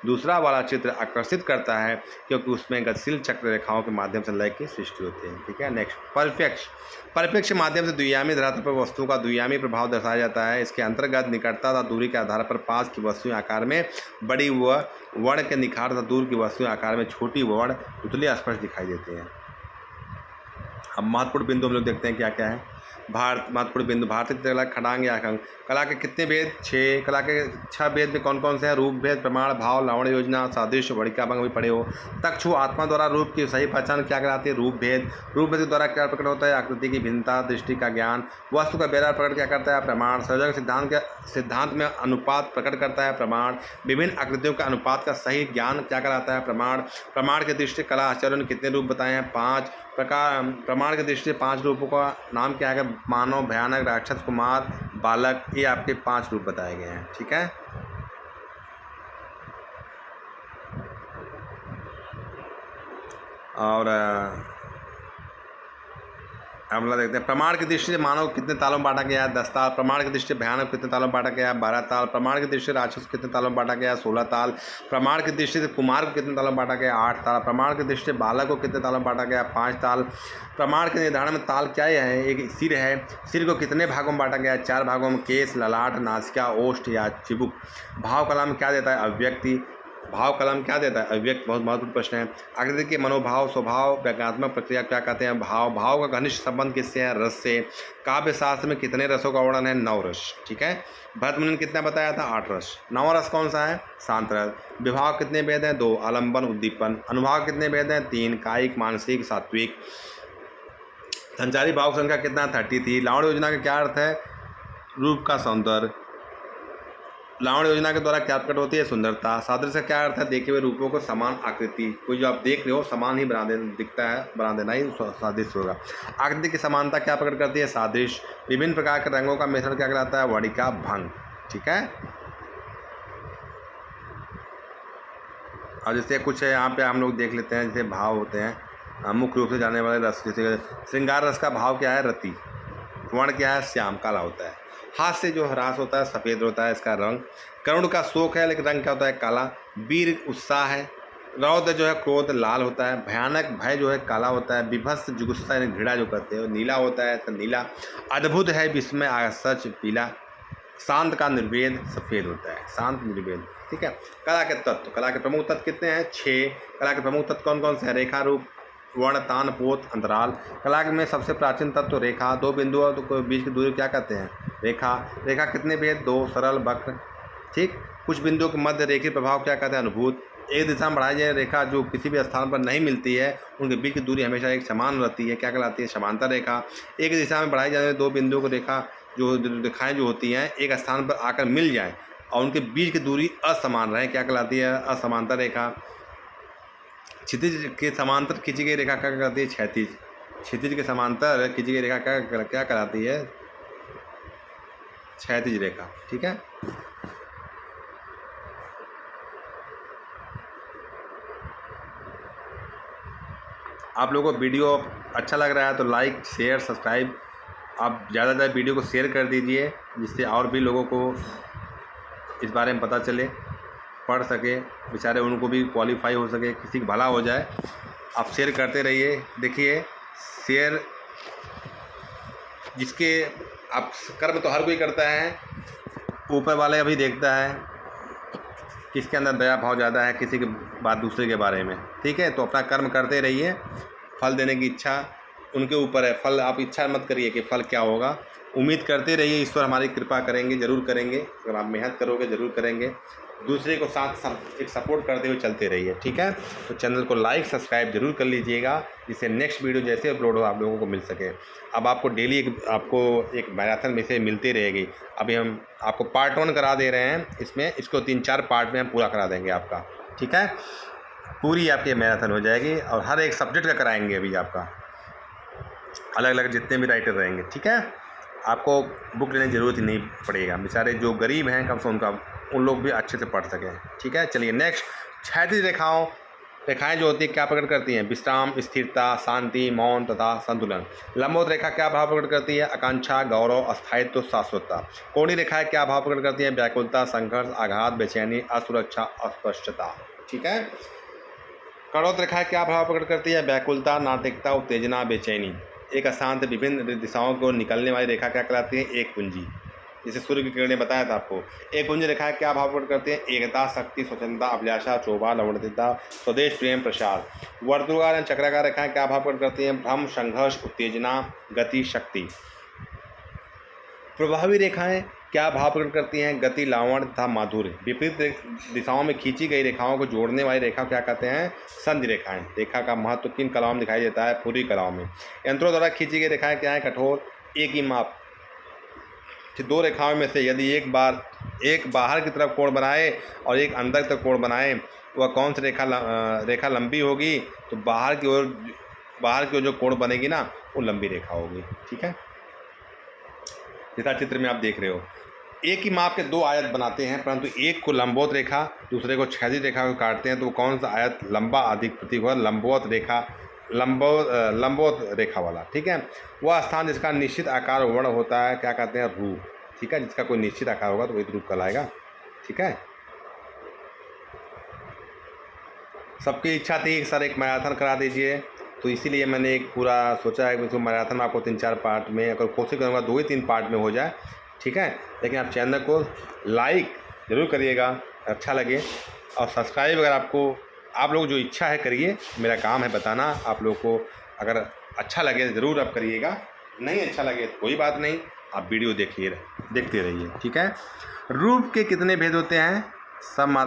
दूसरा वाला चित्र आकर्षित करता है, क्योंकि उसमें गतिशील चक्र रेखाओं के माध्यम से लय की सृष्टि होती है, ठीक है। नेक्स्ट, परिप्रेक्ष्य के माध्यम से द्वियामी धरातल पर वस्तु का द्वियामी प्रभाव दर्शाया जाता है। इसके अंतर्गत निकटता तथा दूरी के आधार पर पास की वस्तुएं आकार में बड़ी व वर्ण के निखार तथा दूर की वस्तुएं आकार में छोटी वर्ण उतली स्पष्ट दिखाई देती हैं। अब महत्वपूर्ण बिंदु हम लोग देखते हैं क्या क्या है। महत्वपूर्ण बिंदु, भारतीय चित्रकला खड़ांग या अंक। कला के कितने भेद, 6। कला के 6 भेद में कौन कौन से हैं, रूप भेद, प्रमाण, भाव, लावण्य योजना, सादृश्य, वर्णिका भंग भी पढ़े हो। तक्षु आत्मा द्वारा रूप की सही पहचान क्या कराती है, रूप भेद। रूप भेद के द्वारा क्या प्रकट होता है, आकृति की भिन्नता, दृष्टि का ज्ञान। वस्तु का बेरा प्रकट क्या करता है, प्रमाण। संयोजक सिद्धांत में अनुपात प्रकट करता है, प्रमाण। विभिन्न आकृतियों का अनुपात का सही ज्ञान क्या कराता है, प्रमाण। प्रमाण की दृष्टि कला आचार्यों ने कितने रूप बताए हैं, 5 प्रकार। प्रमाण की दृष्टि से 5 रूपों का नाम क्या है, मानव, भयानक, राक्षस, कुमार, बालक, ये आपके 5 रूप बताए गए हैं, ठीक है। और हम लोग देखते हैं प्रमाण की दृष्टि से मानव कितने तालों में बांटा गया है, 10 ताल। प्रमाण की दृष्टि से भयानक कितने तालों में बांटा गया है, 12 ताल। प्रमाण की दृष्टि से राक्षस कितने तालों में बांटा गया है, 16 ताल। प्रमाण की दृष्टि से कुमार को कितने तालों में बांटा गया है, 8 ताल। प्रमाण की दृष्टि से बालक को कितने तालों में बांटा गया है, 5 ताल। प्रमाण के निर्धारण में ताल क्या है, एक सिर है, सिर को कितने भागों में बांटा गया है, 4 भागों में। केस, ललाट, नासिका, ओष्ठ या चिबुक। भाव कला में क्या देता है, अभिव्यक्ति। भाव कलम क्या देता है, अभिव्यक्त। बहुत महत्वपूर्ण प्रश्न है। आकृति के मनोभाव, स्वभाव, व्यंग्यात्मक प्रक्रिया क्या कहते हैं, भाव का घनिष्ठ संबंध किससे है, रस से। काव्य शास्त्र में कितने रसों का वर्णन है, 9 रस, ठीक है। भरत मुनि ने कितना बताया था, 8 रस। 9वां रस कौन सा है, शांत रस। विभाव कितने भेद हैं, 2। आलम्बन, उद्दीपन। अनुभाव कितने भेद हैं, 3। कायिक, मानसिक, सात्विक। संचारी भाव संख्या कितना, 33। लावण्य योजना का क्या अर्थ है, रूप का सौंदर्य। लावण्य योजना के द्वारा क्या प्रकट होती है, सुंदरता। सादृश्य का क्या अर्थ है, देखे हुए रूपों को समान आकृति, कोई जो आप देख रहे हो समान ही दिखता है, बना देना ही सादृश्य होगा। आकृति की समानता क्या प्रकट करती है, सादृश्य। विभिन्न प्रकार के रंगों का मिश्रण क्या कहलाता है, वर्णिका भंग, ठीक है। और जैसे कुछ है यहाँ पे हम लोग देख लेते हैं, जैसे भाव होते हैं मुख्य रूप से जाने वाले रस। जैसे श्रृंगार रस का भाव क्या है, रति। वर्ण क्या है, श्याम, काला होता है। हाथ से जो ह्रास होता है सफ़ेद होता है इसका रंग। करुण का शोक है लेकिन रंग क्या होता है काला। वीर उत्साह है। रौद्र जो है क्रोध लाल होता है। भयानक भय जो है काला होता है। विभत्स जुगुस्सा यानी घृणा जो कहते हैं वो नीला होता है तो नीला। अद्भुत है विस्मय आश्चर्य पीला। शांत का निर्वेद सफ़ेद होता है, शांत निर्वेद। ठीक है। कला के तत्व, कला के प्रमुख तत्व कितने हैं? 6। कला के प्रमुख तत्व कौन कौन से हैं? रेखा, रूप, वर्ण, तान, पोत, अंतराल। कला में सबसे प्राचीन तत्व रेखा। 2 बिंदुओं के बीच की दूरी क्या कहते हैं? रेखा। रेखा कितने भेद? 2, सरल, वक्र। ठीक। कुछ बिंदुओं के मध्य रेखीय प्रभाव क्या कहते हैं? अनुभूत। एक दिशा में बढ़ाई जाए रेखा जो किसी भी स्थान पर नहीं मिलती है उनके बीच की दूरी हमेशा एक समान रहती है, क्या कहलाती है? समांतर रेखा। एक दिशा में बढ़ाई जाने 2 बिंदुओं को रेखा जो रेखाएं जो होती हैं एक स्थान पर आकर मिल जाएं और उनके बीच की दूरी असमान रहे, क्या कहलाती है? असमांतर रेखा। क्षितिज के समांतर खींची गई रेखा क्या कहलाती है? क्षैतिज। क्षितिज के समांतर खींची गई रेखा क्या कहलाती है? क्षैतिज रेखा। ठीक है। आप लोगों को वीडियो अच्छा लग रहा है तो लाइक शेयर सब्सक्राइब आप ज़्यादा से ज़्यादा वीडियो को शेयर कर दीजिए जिससे और भी लोगों को इस बारे में पता चले, पढ़ सके, बेचारे उनको भी क्वालिफाई हो सके, किसी का भला हो जाए। आप शेयर करते रहिए। देखिए शेयर जिसके आप कर्म तो हर कोई करता है, ऊपर वाले अभी देखता है किसके अंदर दया भाव ज़्यादा है, किसी की बात दूसरे के बारे में। ठीक है। तो अपना कर्म करते रहिए। फल देने की इच्छा उनके ऊपर है। फल आप इच्छा मत करिए कि फल क्या होगा। उम्मीद करते रहिए ईश्वर हमारी कृपा करेंगे, ज़रूर करेंगे। अगर आप मेहनत करोगे ज़रूर करेंगे। दूसरे को साथ एक सपोर्ट करते हुए चलते रहिए। ठीक है। तो चैनल को लाइक सब्सक्राइब जरूर कर लीजिएगा जिससे नेक्स्ट वीडियो जैसे अपलोड हो आप लोगों को मिल सके। अब आपको डेली आपको एक मैराथन में से मिलती रहेगी। अभी हम आपको पार्ट 1 करा दे रहे हैं इसमें, इसको 3-4 पार्ट में हम पूरा करा देंगे आपका। ठीक है। पूरी आपकी मैराथन हो जाएगी और हर एक सब्जेक्ट का कराएंगे अभी आपका, अलग अलग जितने भी राइटर रहेंगे। ठीक है। आपको बुक लेने की ज़रूरत ही नहीं पड़ेगा। बेचारे जो गरीब हैं कम से उनका उन लोग भी अच्छे से पढ़ सकें। ठीक है। चलिए नेक्स्ट। क्षैतिज रेखाएं जो होती हैं क्या प्रकट करती हैं? विश्राम, स्थिरता, शांति, मौन तथा संतुलन। लंबवत रेखा क्या भाव प्रकट करती है? आकांक्षा, गौरव, अस्थायित्व, शाश्वतता। कोणीय रेखाएं क्या भाव प्रकट करती हैं? व्याकुलता, संघर्ष, आघात, बेचैनी, असुरक्षा, अस्पष्टता। ठीक है। करोत रेखाएं क्या भाव प्रकट करती है? व्याकुलता, नाटकता, उत्तेजना, बेचैनी। एक स्थान से विभिन्न दिशाओं को निकलने वाली रेखा क्या कहलाती है? एक पुंजी। जैसे सूर्य की किरणें बताया था आपको। एक पुंज रेखाएं क्या भाव प्रकट करती हैं? एकता, शक्ति, स्वतंत्रता, अभिलाषा, शोभा, लवणता, स्वदेश प्रेम, प्रसार। वर्तुलाकार या चक्राकार रेखाएं क्या भाव प्रकट करती हैं? भ्रम, संघर्ष, उत्तेजना, गति, शक्ति। प्रभावी रेखाएं क्या भाव प्रकट करती हैं? गति, लावण्य तथा माधुर्य। विपरीत दिशाओं में खींची गई रेखाओं को जोड़ने वाली रेखा क्या कहते हैं? संधि रेखाएं। रेखा का महत्व किन कलाओं में दिखाई देता है? पूरी कलाओं में। यंत्रों द्वारा खींची गई रेखाएं क्या है? कठोर, एक ही माप। 2 रेखाओं में से यदि एक बाहर की तरफ कोण बनाए और एक अंदर की तरफ कोण बनाए, वह कौन सी रेखा लंबी होगी? तो बाहर की ओर जो कोण बनेगी ना वो लंबी रेखा होगी। ठीक है। जैसा चित्र में आप देख रहे हो, एक ही माप के 2 आयत बनाते हैं परंतु एक को लंबवत रेखा दूसरे को क्षैतिज रेखा को काटते हैं तो कौन सा आयत लंबा अधिक प्रतीक होगा? लंबवत रेखा वाला। ठीक है। वह स्थान जिसका निश्चित आकार वर्ण होता है क्या कहते हैं? रूप। ठीक है। जिसका कोई निश्चित आकार होगा तो वही रूप कहलाएगा। ठीक है। सबकी इच्छा थी सर एक मैराथन करा दीजिए, तो इसीलिए मैंने एक पूरा सोचा है कि इसको मैराथन आपको 3-4 पार्ट में, अगर कोशिश करूँगा 2 ही 3 पार्ट में हो जाए। ठीक है। लेकिन आप चैनल को लाइक ज़रूर करिएगा अच्छा लगे, और सब्सक्राइब अगर आप लोग जो इच्छा है करिए। मेरा काम है बताना। आप लोग को अगर अच्छा लगे तो ज़रूर आप करिएगा, नहीं अच्छा लगे तो कोई बात नहीं, आप वीडियो देखते रहिए। ठीक है। रूप के कितने भेद होते हैं?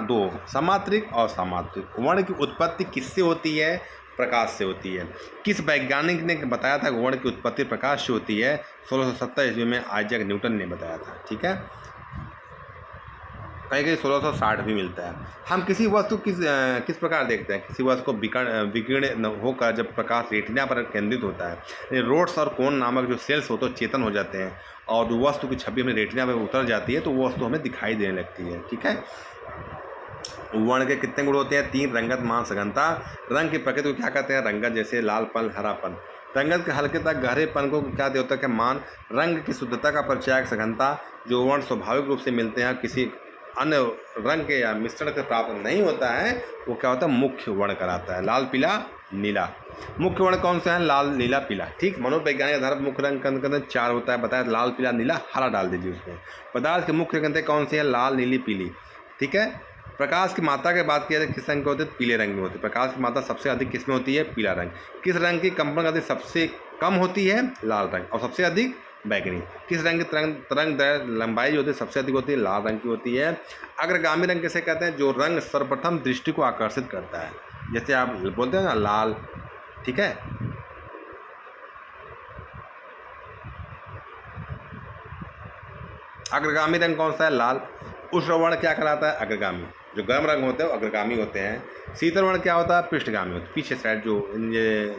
2, समात्रिक और सामात्रिक। वर्ण की उत्पत्ति किससे होती है? प्रकाश से होती है। किस वैज्ञानिक ने बताया था वर्ण की उत्पत्ति प्रकाश से होती है? 1670 ईस्वी में आइजैक न्यूटन ने बताया था। ठीक है। कहीं 1660 भी मिलता है। हम किसी वस्तु किस प्रकार देखते हैं? किसी वस्तु को विकीर्ण होकर जब प्रकाश रेटिना पर केंद्रित होता है, रोड्स और कोन नामक जो सेल्स होते हैं चेतन हो जाते हैं और जो वस्तु की छवि हमें रेटिना पर उतर जाती है तो वो वस्तु हमें दिखाई देने लगती है। ठीक है। वर्ण के कितने गुण होते हैं? 3। रंगत, मान, सघनता। रंग की प्रकृति को क्या कहते हैं? रंगत, जैसे लालपन, हरापन। रंगत के हल्के तक गहरेपन को क्या द्योतक है मान। रंग की शुद्धता का परिचायक सघनता, जो वर्ण स्वाभाविक रूप से मिलते हैं किसी अन्य रंग के या मिश्रण से प्राप्त नहीं होता है, वो क्या होता है मुख्य वर्ण कराता है। लाल पीला नीला, मुख्य वर्ण कौन से हैं? लाल नीला पीला। ठीक, मनोवैज्ञानिक आधार पर मुख्य रंग के अंदर 4 होता है, बताया लाल पीला नीला हरा डाल दीजिए उसमें। पदार्थ के मुख्य रंगतें कौन सी है? लाल नीली पीली। ठीक है, प्रकाश की मात्रा की बात किया जाए किस रंग के होते हैं? पीले रंग में होते हैं। प्रकाश की मात्रा सबसे अधिक किस में होती है? पीला रंग। किस रंग की कंपन गति सबसे कम होती है? लाल रंग। और सबसे अधिक बैगनी। किस रंग की तरंग लंबाई जो होती है सबसे अधिक होती है? लाल रंग की होती है। अग्रगामी रंग किसे कहते हैं? जो रंग सर्वप्रथम दृष्टि को आकर्षित करता है, जैसे आप बोलते हैं ना लाल। ठीक है, अग्रगामी रंग कौन सा है? लाल। उष्ण वर्ण क्या कहलाता है? अग्रगामी। जो गर्म रंग होते हैं वो अग्रगामी होते हैं। शीतल वर्ण क्या होता है? पृष्ठगामी होता है। पीछे साइड जो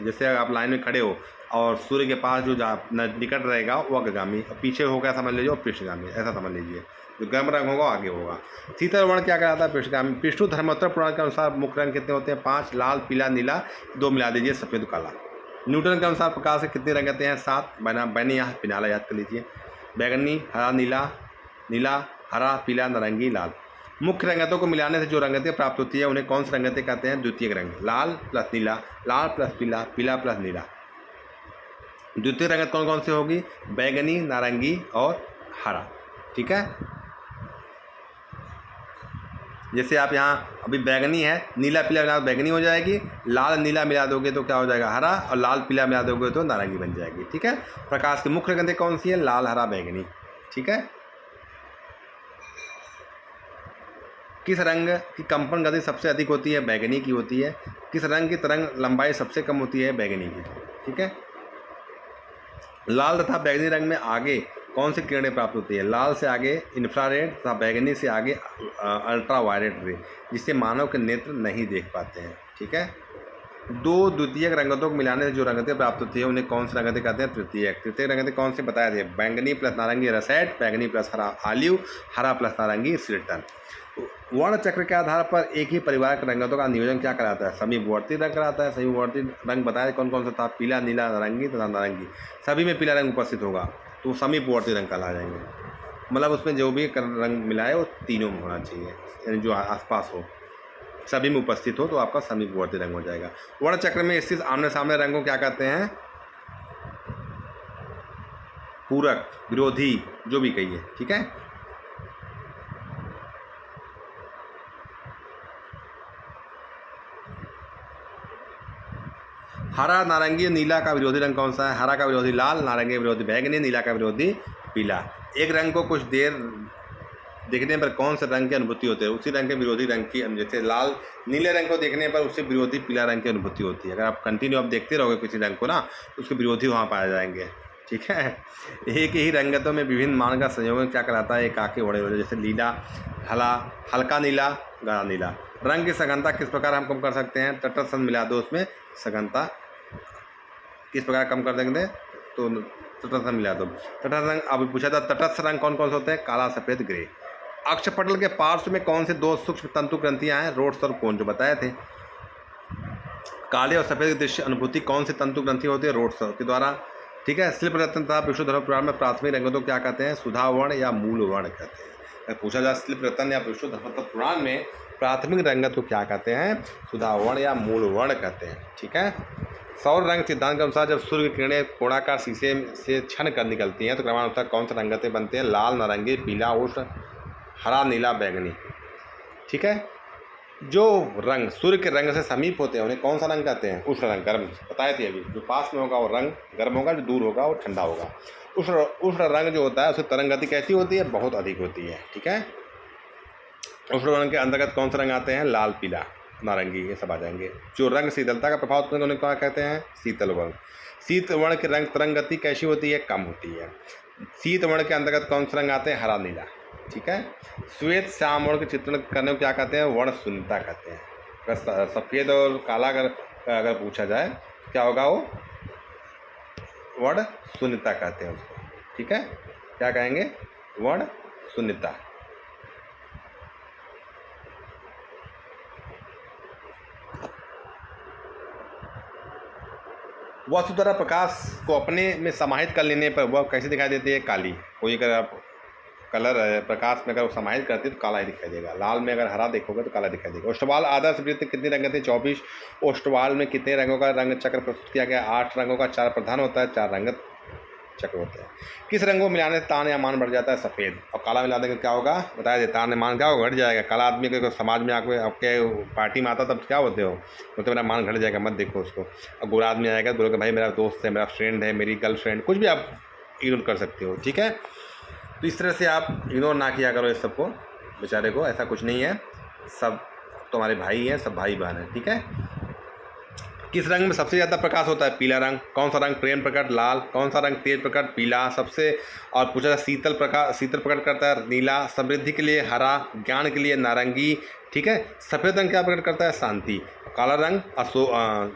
जैसे आप लाइन में खड़े हो और सूर्य के पास जो निकट रहेगा वो अग्रगामी, पीछे होगा समझ लीजिए और पृष्ठगामी, ऐसा समझ लीजिए। जो गर्म रंग होगा आगे होगा। शीतल वर्ण क्या कहलाता है? पृष्ठगामी। विष्णु धर्मोत्तर पुराण के अनुसार मुख्य रंग कितने होते हैं? 5। लाल पीला नीला 2 मिला दीजिए, सफ़ेद काला। न्यूटन के अनुसार प्रकाश के कितने रंग होते हैं? 7। बैनी यहाँ पिनाला याद कर लीजिए। बैगनी हरा नीला, नीला हरा पीला नारंगी लाल। मुख्य रंगतों को मिलाने से जो रंगतें प्राप्त होती है उन्हें कौन सी रंगतें कहते हैं? द्वितीयक रंग। लाल प्लस नीला, लाल प्लस पीला, पीला प्लस नीला। द्वितीय रंगत कौन कौन सी होगी? बैगनी, नारंगी और हरा। ठीक है, जैसे आप यहाँ अभी बैगनी है, नीला पीला मिला बैगनी हो जाएगी, लाल नीला मिला दोगे तो क्या हो जाएगा? हरा, और लाल पीला मिला दोगे तो नारंगी बन जाएगी। ठीक है, प्रकाश की मुख्य रंगतें कौन सी है? लाल हरा बैगनी। ठीक है, किस रंग की कंपन गति सबसे अधिक होती है? बैगनी की होती है। किस रंग की तरंग लंबाई सबसे कम होती है? बैगनी की। ठीक है, लाल तथा बैगनी रंग में आगे कौन सी किरणें प्राप्त होती है? लाल से आगे इंफ्रारेड तथा बैगनी से आगे अल्ट्रा वायलेट रे, जिससे मानव के नेत्र नहीं देख पाते हैं। ठीक है, दो द्वितीयक रंगतों को मिलाने से जो रंगतें प्राप्त होती है उन्हें कौन सी रंगतें कहते हैं? तृतीयक। तृतीयक रंगतें कौन सी बताया थे? बैंगनी प्लस नारंगी रसेट, बैगनी प्लस हरा आलिव, हरा प्लस नारंगी सिल्टन। वर्ण चक्र के आधार पर एक ही परिवार के रंगतों का नियोजन क्या कराता है? समीपवर्ती रंग कराता है। समीपवर्ती रंग बताया कौन कौन सा था? पीला नीला नारंगी तथा नारंगी। सभी में पीला रंग उपस्थित होगा तो समीपवर्ती रंग कहला जाएंगे। मतलब उसमें जो भी रंग मिलाए वो तीनों में होना चाहिए, यानी जो आसपास हो, सभी में उपस्थित हो तो आपका समीपवर्ती रंग हो जाएगा। वर्ण चक्र में स्थित आमने सामने रंगों क्या कहते हैं? पूरक, विरोधी, जो भी कहिए। ठीक है, हरा नारंगी नीला का विरोधी रंग कौन सा है? हरा का विरोधी लाल, नारंगी का विरोधी बैगनी, नीला का विरोधी पीला। एक रंग को कुछ देर देखने पर कौन से रंग की अनुभूति होती है? उसी रंग के विरोधी रंग की, जैसे लाल नीले रंग को देखने पर उससे विरोधी पीला रंग की अनुभूति होती है। अगर आप कंटिन्यू आप देखते रहोगे किसी रंग को ना तो उसके विरोधी वहाँ पाए जाएंगे। ठीक है, एक ही रंगतों में विभिन्न मान का संयोजन क्या कहलाता है? एक आके बड़े बड़े, जैसे नीला हल्का नीला गाढ़ा नीला। रंग की सघनता किस प्रकार हम कम कर सकते हैं? तटस्थ रंग मिला दो, उसमें सघनता किस प्रकार कम कर देंगे? तो तटस्थ रंग मिला दो। तटस्थ रंग अभी पूछा था, तटस्थ रंग कौन कौन से होते हैं? काला सफ़ेद ग्रे। अक्षपटल के पार्श्व में कौन से दो सूक्ष्म तंतु ग्रंथियां हैं? रोड्स और कोन, जो बताए थे। काले और सफ़ेद की दृश्य अनुभूति कौन सी तंतु ग्रंथि होती है? रोड्स के द्वारा। ठीक है, शिल्प रत्न तथा विष्णु धर्म पुराण में प्राथमिक रंगों को क्या कहते हैं? सुधा वर्ण या मूल वर्ण कहते हैं। अगर पूछा जाए शिल्प रत्न या विष्णु धर्म पुराण में प्राथमिक रंगत को क्या कहते हैं? सुधा वर्ण या मूल वर्ण कहते हैं। ठीक है, सौर रंग सिद्धांत के अनुसार जब सूर्य की किरणें कोणाकार शीशे से छन कर निकलती हैं तो क्रमानुसार कौन सी रंगतें बनते हैं? लाल, नारंगी, पीला, उष्ण, हरा, नीला, बैगनी। ठीक है, जो रंग सूर्य के रंग से समीप होते हैं उन्हें कौन सा रंग कहते हैं? उष्ण रंग, गर्म, बताए थे अभी। जो पास में होगा वो रंग गर्म होगा, जो दूर होगा वो ठंडा होगा। उष्ण रंग जो होता है उसकी तरंग गति कैसी होती है? बहुत अधिक होती है। ठीक है, उष्ण रंग के अंतर्गत कौन से रंग आते हैं? लाल, पीला, नारंगी, ये सब आ जाएंगे। जो रंग शीतलता का प्रभाव उत्पन्न करने को क्या कहते हैं? शीतल वर्ण। शीत वर्ण के रंग तरंग गति कैसी होती है? कम होती है। शीत वर्ण के अंतर्गत कौन से रंग आते हैं? हरा, नीला। ठीक है, श्वेत श्याम वर्ण के चित्रण करने को क्या कहते हैं? वर्ण शून्यता कहते हैं। अगर सफ़ेद और काला अगर पूछा जाए क्या होगा? वो वर्ण शून्यता कहते हैं उसको। ठीक है, क्या कहेंगे? वर्ण शून्यता। वसुधरा प्रकाश को अपने में समाहित कर लेने पर वह कैसे दिखाई देती है? काली। कोई अगर आप कलर प्रकाश में अगर वो समाहित करती है तो काला ही दिखाई देगा। लाल में अगर हरा देखोगे तो काला दिखाई देगा। ओष्ठवाल आदर्श वृत्त कितने रंग थे? 24। ओष्ठवाल में कितने रंगों का रंग चक्र प्रस्तुत किया गया? 8 रंगों का। 4 प्रधान होता है, 4 रंग चक्र होते हैं। किस रंग को मिलाने से तान या मान बढ़ जाता है? सफ़ेद। और काला मिला देंगे क्या होगा? बताया दे, तान या मान क्या होगा? घट जाएगा। काला आदमी को समाज में आपके पार्टी में आता तब क्या होते हो? तो मेरा मान घट जाएगा, मत देखो उसको। और गोरा आदमी आएगा तो बोलोगे भाई मेरा दोस्त है, मेरा फ्रेंड है, मेरी गर्लफ्रेंड, कुछ भी आप इग्नोर कर सकते हो। ठीक है, तो इस तरह से आप इग्नोर ना किया करो इस सबको, बेचारे को। ऐसा कुछ नहीं है, सब तुम्हारे भाई हैं, सब भाई बहन हैं। ठीक है। किस रंग में सबसे ज़्यादा प्रकाश होता है? पीला रंग। कौन सा रंग प्रेम प्रकट? लाल। कौन सा रंग तेज प्रकट? पीला। सबसे और पूछा शीतल प्रकट करता है? नीला। समृद्धि के लिए हरा। ज्ञान के लिए नारंगी। ठीक है। सफ़ेद रंग क्या प्रकट करता है? शांति। काला रंग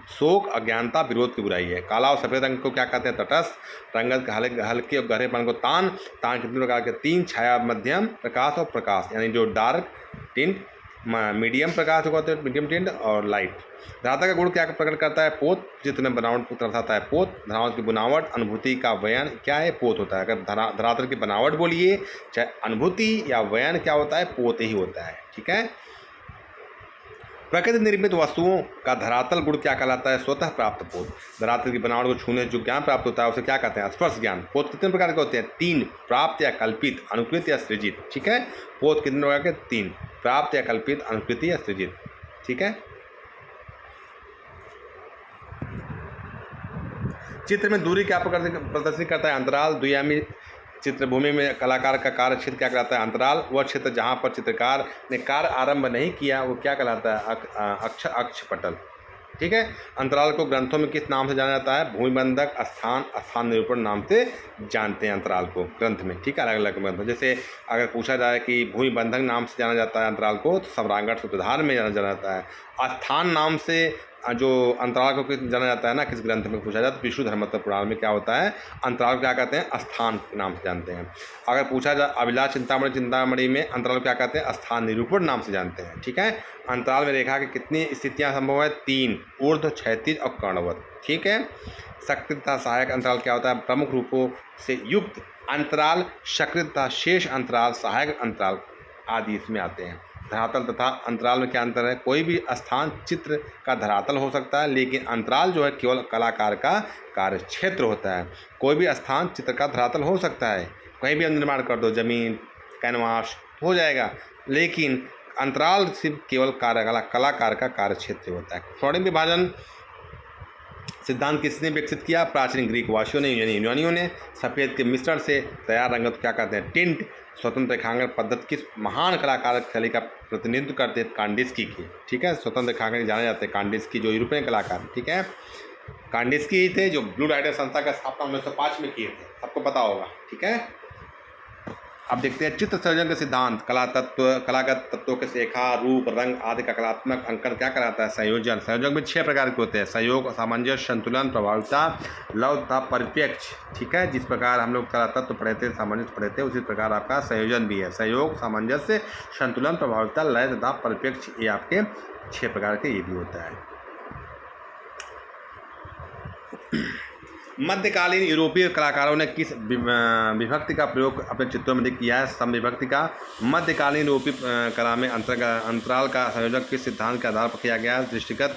शोक, अज्ञानता, विरोध की बुराई है। काला और सफ़ेद रंग को क्या कहते हैं? तटस्थ। रंगत हल्के और गहरेपन को तान। तान कितने प्रकार के? 3। छाया, मध्यम प्रकाश और प्रकाश, यानी जो डार्क टिंट, मीडियम प्रकाश को कहते हैं मीडियम टिंट, और लाइट। धरातल का गुण क्या प्रकट करता है? पोत। चित्र में बनावट को दर्शाता है पोत। धरातल की बनावट, अनुभूति का वयन क्या है? पोत होता है। अगर धरातल की बनावट बोलिए, चाहे अनुभूति या वयन, क्या होता है? पोत ही होता है। ठीक है। प्रकृति निर्मित वस्तुओं का धरातल गुण क्या कहलाता है? स्वतः प्राप्त पोत। धरातल की बनावट को छूने जो ज्ञान प्राप्त होता है उसे क्या कहते हैं? स्पर्श ज्ञान। पोत कितने प्रकार के होते हैं? 3। प्राप्त या कल्पित, अनुकृत या सृजित। ठीक है। पोत कितने प्रकार के? 3। प्राप्त या कल्पित, अनुकृत या सृजित। ठीक है। चित्र में दूरी क्या प्रदर्शित करता है? अंतराल। द्वियामी चित्रभूमि में कलाकार का कार्य क्षेत्र क्या कहलाता है? अंतराल। वह क्षेत्र जहाँ पर चित्रकार ने कार्य आरंभ नहीं किया वो क्या कहलाता है? अक्षपटल। ठीक है। अंतराल को ग्रंथों में किस नाम से जाना जाता है? भूमिबंधक, स्थान निरूपण नाम से जानते हैं अंतराल को ग्रंथ में। ठीक है, अलग अलग ग्रंथ। जैसे अगर पूछा जाए कि भूमिबंधक नाम से जाना जाता है अंतराल को, तो सम्रांगण सूत्रधार में जाना जाता है। स्थान नाम से जो अंतराल को जाना जाता है ना, किस ग्रंथ में पूछा जाए तो विष्णु धर्मोत्तर पुराण में क्या होता है? अंतराल क्या कहते हैं? स्थान के नाम से जानते हैं। अगर पूछा जाए अभिलाष चिंतामणि में अंतराल क्या कहते हैं? स्थान निरूपण नाम से जानते हैं। ठीक है। अंतराल में रेखा की कितनी स्थितियां संभव है? 3। ऊर्ध्व, क्षैतिज और कर्णवत। ठीक है। सक्रिय तथा सहायक अंतराल क्या होता है? प्रमुख रूपों से युक्त अंतराल, सक्रिय तथा शेष अंतराल, सहायक अंतराल आदि इसमें आते हैं। धरातल तथा अंतराल में क्या अंतर है? कोई भी स्थान चित्र का धरातल हो सकता है, लेकिन अंतराल जो है केवल कलाकार का कार्य क्षेत्र होता है। कोई भी स्थान चित्र का धरातल हो सकता है, कहीं भी निर्माण कर दो, जमीन, कैनवास, हो जाएगा, लेकिन अंतराल सिर्फ केवल कलाकार का कार्य क्षेत्र होता है। स्वर्णिम विभाजन सिद्धांत किसने विकसित किया? प्राचीन ग्रीक वासियों ने, यानी यूनानियों ने। सफ़ेद के मिश्रण से तैयार रंग क्या कहते हैं? टिंट। स्वतंत्र रेखांकन पद्धति किस महान कलाकार शैली का प्रतिनिधित्व करते हैं? कांडिस्की की। ठीक है। स्वतंत्र रेखांकन जाने जाते हैं कांडिस्की, जो यूरोपियन कलाकार। ठीक है। कांडिस्की ही थे जो ब्लू राइडर संस्था का स्थापना 1905 में किए थे, सबको पता होगा। ठीक है। अब देखते हैं चित्र संयोजन के सिद्धांत। कलागत तत्वों के रेखा, रूप, रंग आदि का कलात्मक अंकन क्या कहलाता है? संयोजन। संयोजन में 6 प्रकार के होते हैं: सहयोग, सामंजस्य, संतुलन, प्रभाविता, लव तथा परिप्रेक्ष्य। ठीक है। जिस प्रकार हम लोग कला तत्व पढ़े थे, सामंजस्य पढ़े थे, उसी प्रकार आपका संयोजन भी है। सहयोग, सामंजस्य, संतुलन, प्रभाविता, लय तथा परिप्रेक्ष्य, ये आपके 6 प्रकार के ये भी होता है। मध्यकालीन यूरोपीय कलाकारों ने किस विभक्ति का प्रयोग अपने चित्रों में किया है? समविभक्ति का। मध्यकालीन यूरोपीय कला में अंतराल का संयोजन किस सिद्धांत के आधार पर किया गया है? दृष्टिगत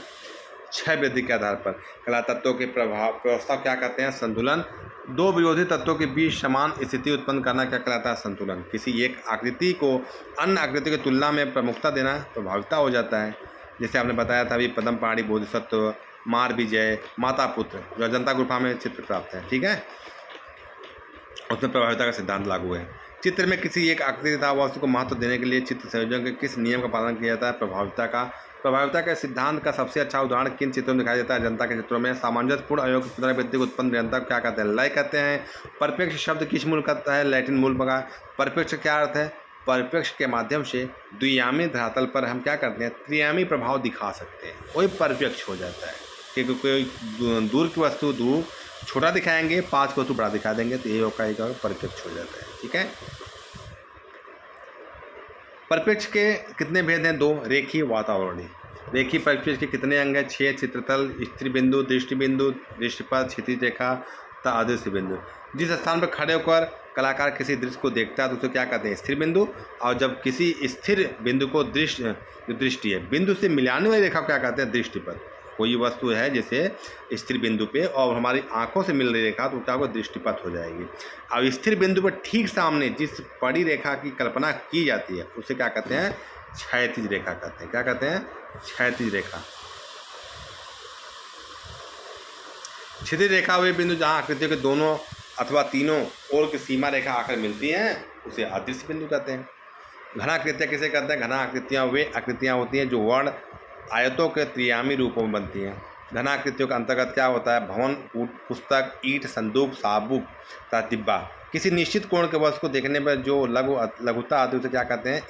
क्षय वृद्धि के आधार पर। कला तत्वों के व्यवस्था क्या कहते हैं? संतुलन। 2 विरोधी तत्वों के बीच समान स्थिति उत्पन्न करना क्या कहलाता है? संतुलन। किसी एक आकृति को अन्य आकृति की तुलना में प्रमुखता देना प्रभाविता हो जाता है। जैसे आपने बताया था अभी पद्म पहाड़ी बोधिसत्व, मार विजय, माता पुत्र, जो अजंता गुफा में चित्र प्राप्त है। ठीक है। उसमें प्रभाविता का सिद्धांत लागू है। चित्र में किसी एक आकृति तथा वस्तु को महत्व देने के लिए चित्र संयोजन के किस नियम का पालन किया जाता है? प्रभाविता का। प्रभाविता के सिद्धांत का सबसे अच्छा उदाहरण किन चित्रों में दिखाई देता है? जनता के चित्रों में। सामंजस्यपूर्ण अयोग पुनरावृत्ति को उत्पन्न निरंतर क्या कहते हैं? लय कहते हैं। परिप्रेक्ष्य शब्द किस मूल का है? लैटिन मूल का। परिप्रेक्ष्य क्या अर्थ है? परिप्रेक्ष्य के माध्यम से द्वियामी धरातल पर हम क्या करते हैं? त्रियामी प्रभाव दिखा सकते हैं, वही परिप्रेक्ष्य हो जाता है। क्योंकि कोई दूर की वस्तु दूर छोटा दिखाएंगे, 5 की वस्तु बड़ा दिखा देंगे, तो ये होगा परिप्रेक्ष्य हो जाता है। ठीक है। परिप्रेक्ष्य के कितने भेद हैं? 2। रेखीय, वातावरणीय। रेखी परिपेक्ष के कितने अंग हैं? 6। चित्रतल, स्थिर बिंदु, दृष्टि बिंदु, दृष्टिपथ, क्षितिज रेखा तथा अदृश्य बिंदु। जिस स्थान पर खड़े होकर कलाकार किसी दृश्य को देखता है तो उसे क्या कहते हैं? स्थिर बिंदु। और जब किसी स्थिर बिंदु को दृष्टि है बिंदु से मिलाने वाली रेखा को क्या कहते हैं? दृष्टिपथ। कोई वस्तु है जैसे स्थिर बिंदु पे और हमारी आंखों से मिल रही रेखा तो क्या होगा? दृष्टिपथ हो जाएगी। अब स्थिर बिंदु पर ठीक सामने जिस बड़ी रेखा की कल्पना की जाती है उसे क्या कहते हैं? क्षैतिज रेखा कहते हैं। क्या कहते हैं? क्षैतिज रेखा। क्षैतिज रेखा वे बिंदु जहाँ आकृतियों के दोनों अथवा तीनों ओर की सीमा रेखा आकर मिलती हैं उसे अदृश्य बिंदु कहते हैं। घनाकृतियाँ किसे कहते हैं? घना आकृतियाँ वे आकृतियाँ होती हैं जो वर्ण आयतों के त्रियामी रूपों में बनती हैं। घनाकृतियों के अंतर्गत क्या होता है? भवन, पुस्तक, ईंट, संदूक, साबुक तथा डिब्बा। किसी निश्चित कोण के वस्तु को देखने पर जो लघुता आती है उसे क्या कहते हैं?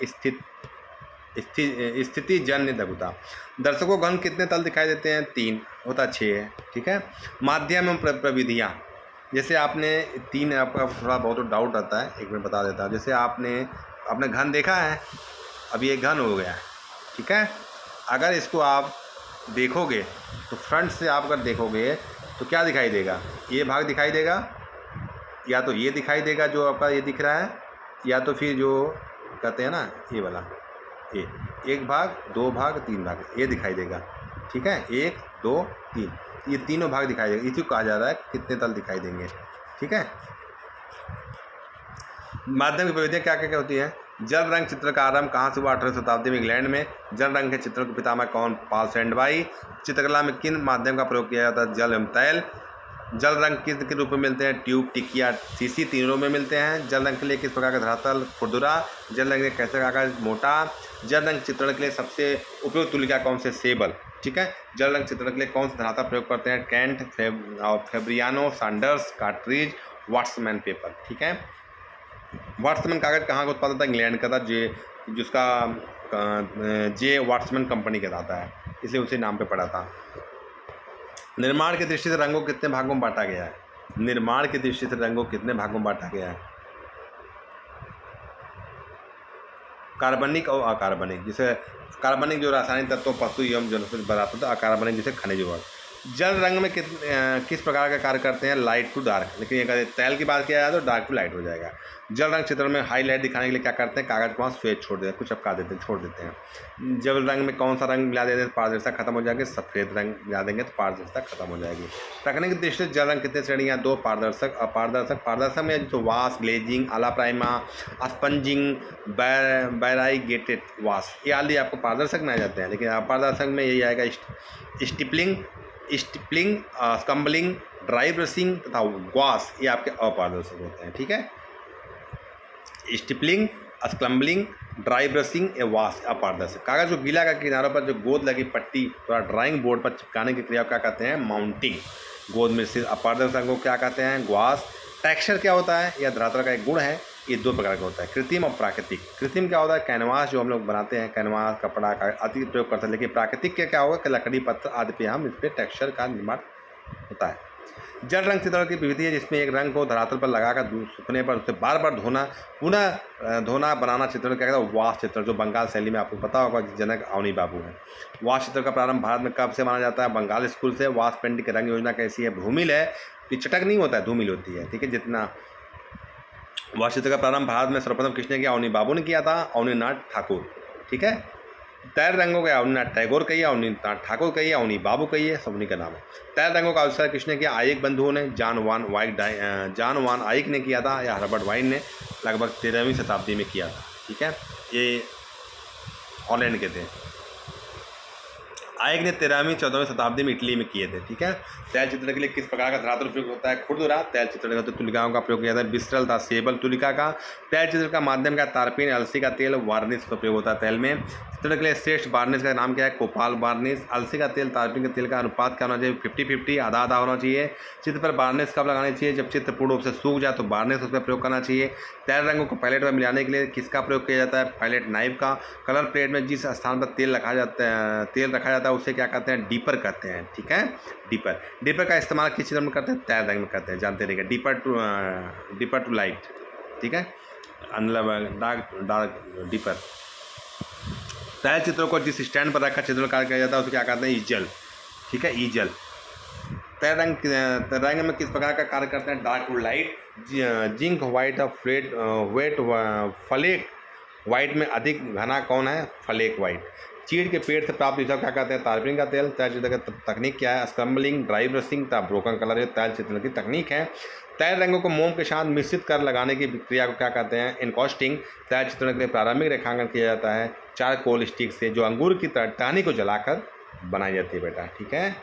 स्थिति जन्य लघुता। दर्शकों घन कितने तल दिखाई देते हैं? 3 होता 6 है। ठीक है। माध्यम एवं प्रविधियाँ, जैसे आपने 3 आपका थोड़ा बहुत डाउट आता है, एक मिनट बता देता हूँ। जैसे आपने घन देखा है, अब ये घन हो गया है। ठीक है। अगर इसको आप देखोगे तो फ्रंट से आप अगर देखोगे तो क्या दिखाई देगा? ये भाग दिखाई देगा, या तो ये दिखाई देगा जो आपका ये दिख रहा है, या तो फिर जो कहते हैं ना ये वाला, ये 1 भाग, 2 भाग, 3 भाग, ये दिखाई देगा। ठीक है। 1, 2, 3, ये तीनों भाग दिखाई देगा। इसी को कहा जा रहा है कितने तल दिखाई देंगे। ठीक है। माध्यम की प्रविधियाँ क्या क्या होती हैं? जल रंग चित्र का आरंभ कहाँ से हुआ? 18वीं शताब्दी में इंग्लैंड में। जल रंग के चित्रों के पितामह कौन? पॉल सैंडबाई। चित्रकला में किन माध्यम का प्रयोग किया जाता है? जल एवं तैल। जल रंग किस के रूप में मिलते हैं? ट्यूब, टिक्की या सीसी, तीनों में मिलते हैं। जल रंग के लिए किस प्रकार का धरातल? खुरदुरा। जल रंग के कैसे कागज? मोटा। जल रंग चित्रण के लिए सबसे उपयुक्त तुलिका कौन से? सेबल। ठीक है। जल रंग चित्रण के लिए कौन सा धरातल प्रयोग करते हैं? Kent, Fabriano, Saunders, cartridge, Whatman paper. ठीक है। वाट्समैन कागज कहाँ का उत्पादन था? इंग्लैंड का था, जिसका जे वाट्समैन कंपनी कहलाता है, इसलिए उसी नाम पे पड़ा था। निर्माण की दृष्टि से रंगों को कितने भागों में बांटा गया है? निर्माण की दृष्टि से रंगों को कितने भागों में बांटा गया है? कार्बनिक और अकार्बनिक। जैसे कार्बनिक जो रासायनिक तत्वों पशु एवं जलचर पदार्थों था, अकार्बनिक जैसे खनिज वर्ग। जल रंग में किस प्रकार का कार्य करते हैं? Light to dark. लेकिन अगर तैल की बात किया जाए तो डार्क टू लाइट हो जाएगा। जल रंग चित्र में हाईलाइट दिखाने के लिए क्या करते हैं? कागज को वहाँ स्वेद छोड़ देते हैं, कुछ अपका देते हैं, छोड़ देते हैं। जल रंग में कौन सा रंग मिला देते हैं? पारदर्शिता खत्म हो जाएगी। सफ़ेद रंग मिला देंगे तो पारदर्शिता खत्म हो जाएगी। तकनीक की दृष्टि से जल रंग कितने श्रेणियाँ? 2। पारदर्शक, अपारदर्शक। पारदर्शक में जो वाश, ग्लेजिंग, आला प्राइमा, स्पंजिंग, बैराइगेटेड वाश, ये आदि आपको पारदर्शक में आ जाते हैं। लेकिन अपारदर्शक में यही आएगा स्टिपलिंग, स्कम्बलिंग, ड्राई ब्रशिंग तथा वॉश, ये आपके अपारदर्शक होते हैं। ठीक है। स्टिपलिंग, स्कम्बलिंग, ड्राई ब्रशिंग या वॉश अपारदर्शक। कागज को गीला का किनारों पर जो गोद लगी पट्टी थोड़ा ड्राइंग बोर्ड पर चिपकाने की क्रिया को क्या कहते हैं? माउंटिंग। गोद में से अपारदर्शक को क्या कहते हैं? ग्वास। टेक्सचर क्या होता है? यह धरातल का एक गुण है। ये 2 प्रकार का होता है, कृत्रिम और प्राकृतिक। कृत्रिम क्या होता है? कैनवास जो हम लोग बनाते हैं, कैनवास, कपड़ा का आदि प्रयोग करते हैं। लेकिन प्राकृतिक क्या होगा कि लकड़ी, पत्थर आदि पे हम इस पर टेक्सचर का निर्माण होता है। जल रंग चित्रण की विधि है जिसमें एक रंग को धरातल पर लगाकर सूखने पर उसे बार बार धोना बनाना चित्रण क्या कहता है? वाश चित्रण, जो बंगाल शैली में आपको पता होगा, जनक अवनी बाबू है। वाश चित्र का प्रारंभ भारत में कब से माना जाता है? बंगाल स्कूल से। वाश पेंटिंग की रंग योजना कैसी है? धूमिल है, कि चटक नहीं होता है, धूमिल होती है। ठीक है। जितना वाश चित्र का प्रारंभ भारत में सर्वप्रथम किसने किया? अवनी बाबू ने किया था, अवनीनाथ ठाकुर। ठीक है। तैर रंगों का अवनीनाथ टैगोर कहिए, अवनीनाथ ठाकुर कहिए, अवनी बाबू कहिए, सब उन्हीं का नाम है। तैर रंगों का आविष्कार किसने किया? आइक बंधुओं ने। जॉन वान आइक ने किया था, या रॉबर्ट वाइन ने लगभग 13वीं शताब्दी में किया था। ठीक है। ये हॉलैंड के थे। आइक ने 13वीं 14वीं शताब्दी में इटली में किए थे। ठीक है। तैल चित्रण के लिए किस प्रकार का धरातल उपयोग होता है? खुरदुरा। तैल चित्रण का तुलिकाओं का प्रयोग किया जाता है। बिस्ट्रल था सेबल तुलिका का। तैल चित्र का माध्यम का तारपीन, अलसी का तेल, वार्निश का प्रयोग होता है तैल में। चित्रण के लिए श्रेष्ठ वार्निश का नाम क्या है? कोपाल वार्निश। अलसी का तेल, तारपीन के तेल का अनुपात क्या होना चाहिए? 50-50, आधा आधा होना चाहिए। चित्र पर वार्निश कब लगानी चाहिए? जब चित्र पूर्ण रूप से सूख जाए तो वार्निश उस पर प्रयोग करना चाहिए। तैल रंगों को पैलेट में मिलाने के लिए किसका प्रयोग किया जाता है? पैलेट नाइफ का। कलर प्लेट में जिस स्थान पर तेल रखा जाता है उसे क्या कहते हैं? डीपर कहते हैं। ठीक है। डीपर का इस्तेमाल किस चित्र में करते हैं? तैल रंग में करते हैं, जानते रहिएगा। Deeper to light. ठीक है। Dark deeper. तैल चित्रों को जिस स्टैंड पर रखकर चित्रण किया जाता है उसे क्या कहते हैं? ईजल। ठीक है, ईजल। तय रंग में किस प्रकार का कार्य करते हैं? डार्क लाइट, जिंक वाइट और फ्लेट वेट फ्लेक वाइट में अधिक घना कौन है? Flake white. चीड़ के पेड़ से प्राप्त ईंधन क्या कहते हैं? तारपीन का तेल। तैल चित्र की तकनीक क्या है? स्क्रम्बलिंग, ड्राई ब्रशिंग तथा ब्रोकन कलर, ये तैल चित्र की तकनीक है। तैल रंगों को मोम के साथ मिश्रित कर लगाने की क्रिया को क्या कहते हैं? इनकॉस्टिंग। तैल चित्रण के लिए प्रारंभिक रेखांकन किया जाता है चारकोल स्टिक से, जो अंगूर की टहनी को जलाकर बनाई जाती है बेटा। ठीक है।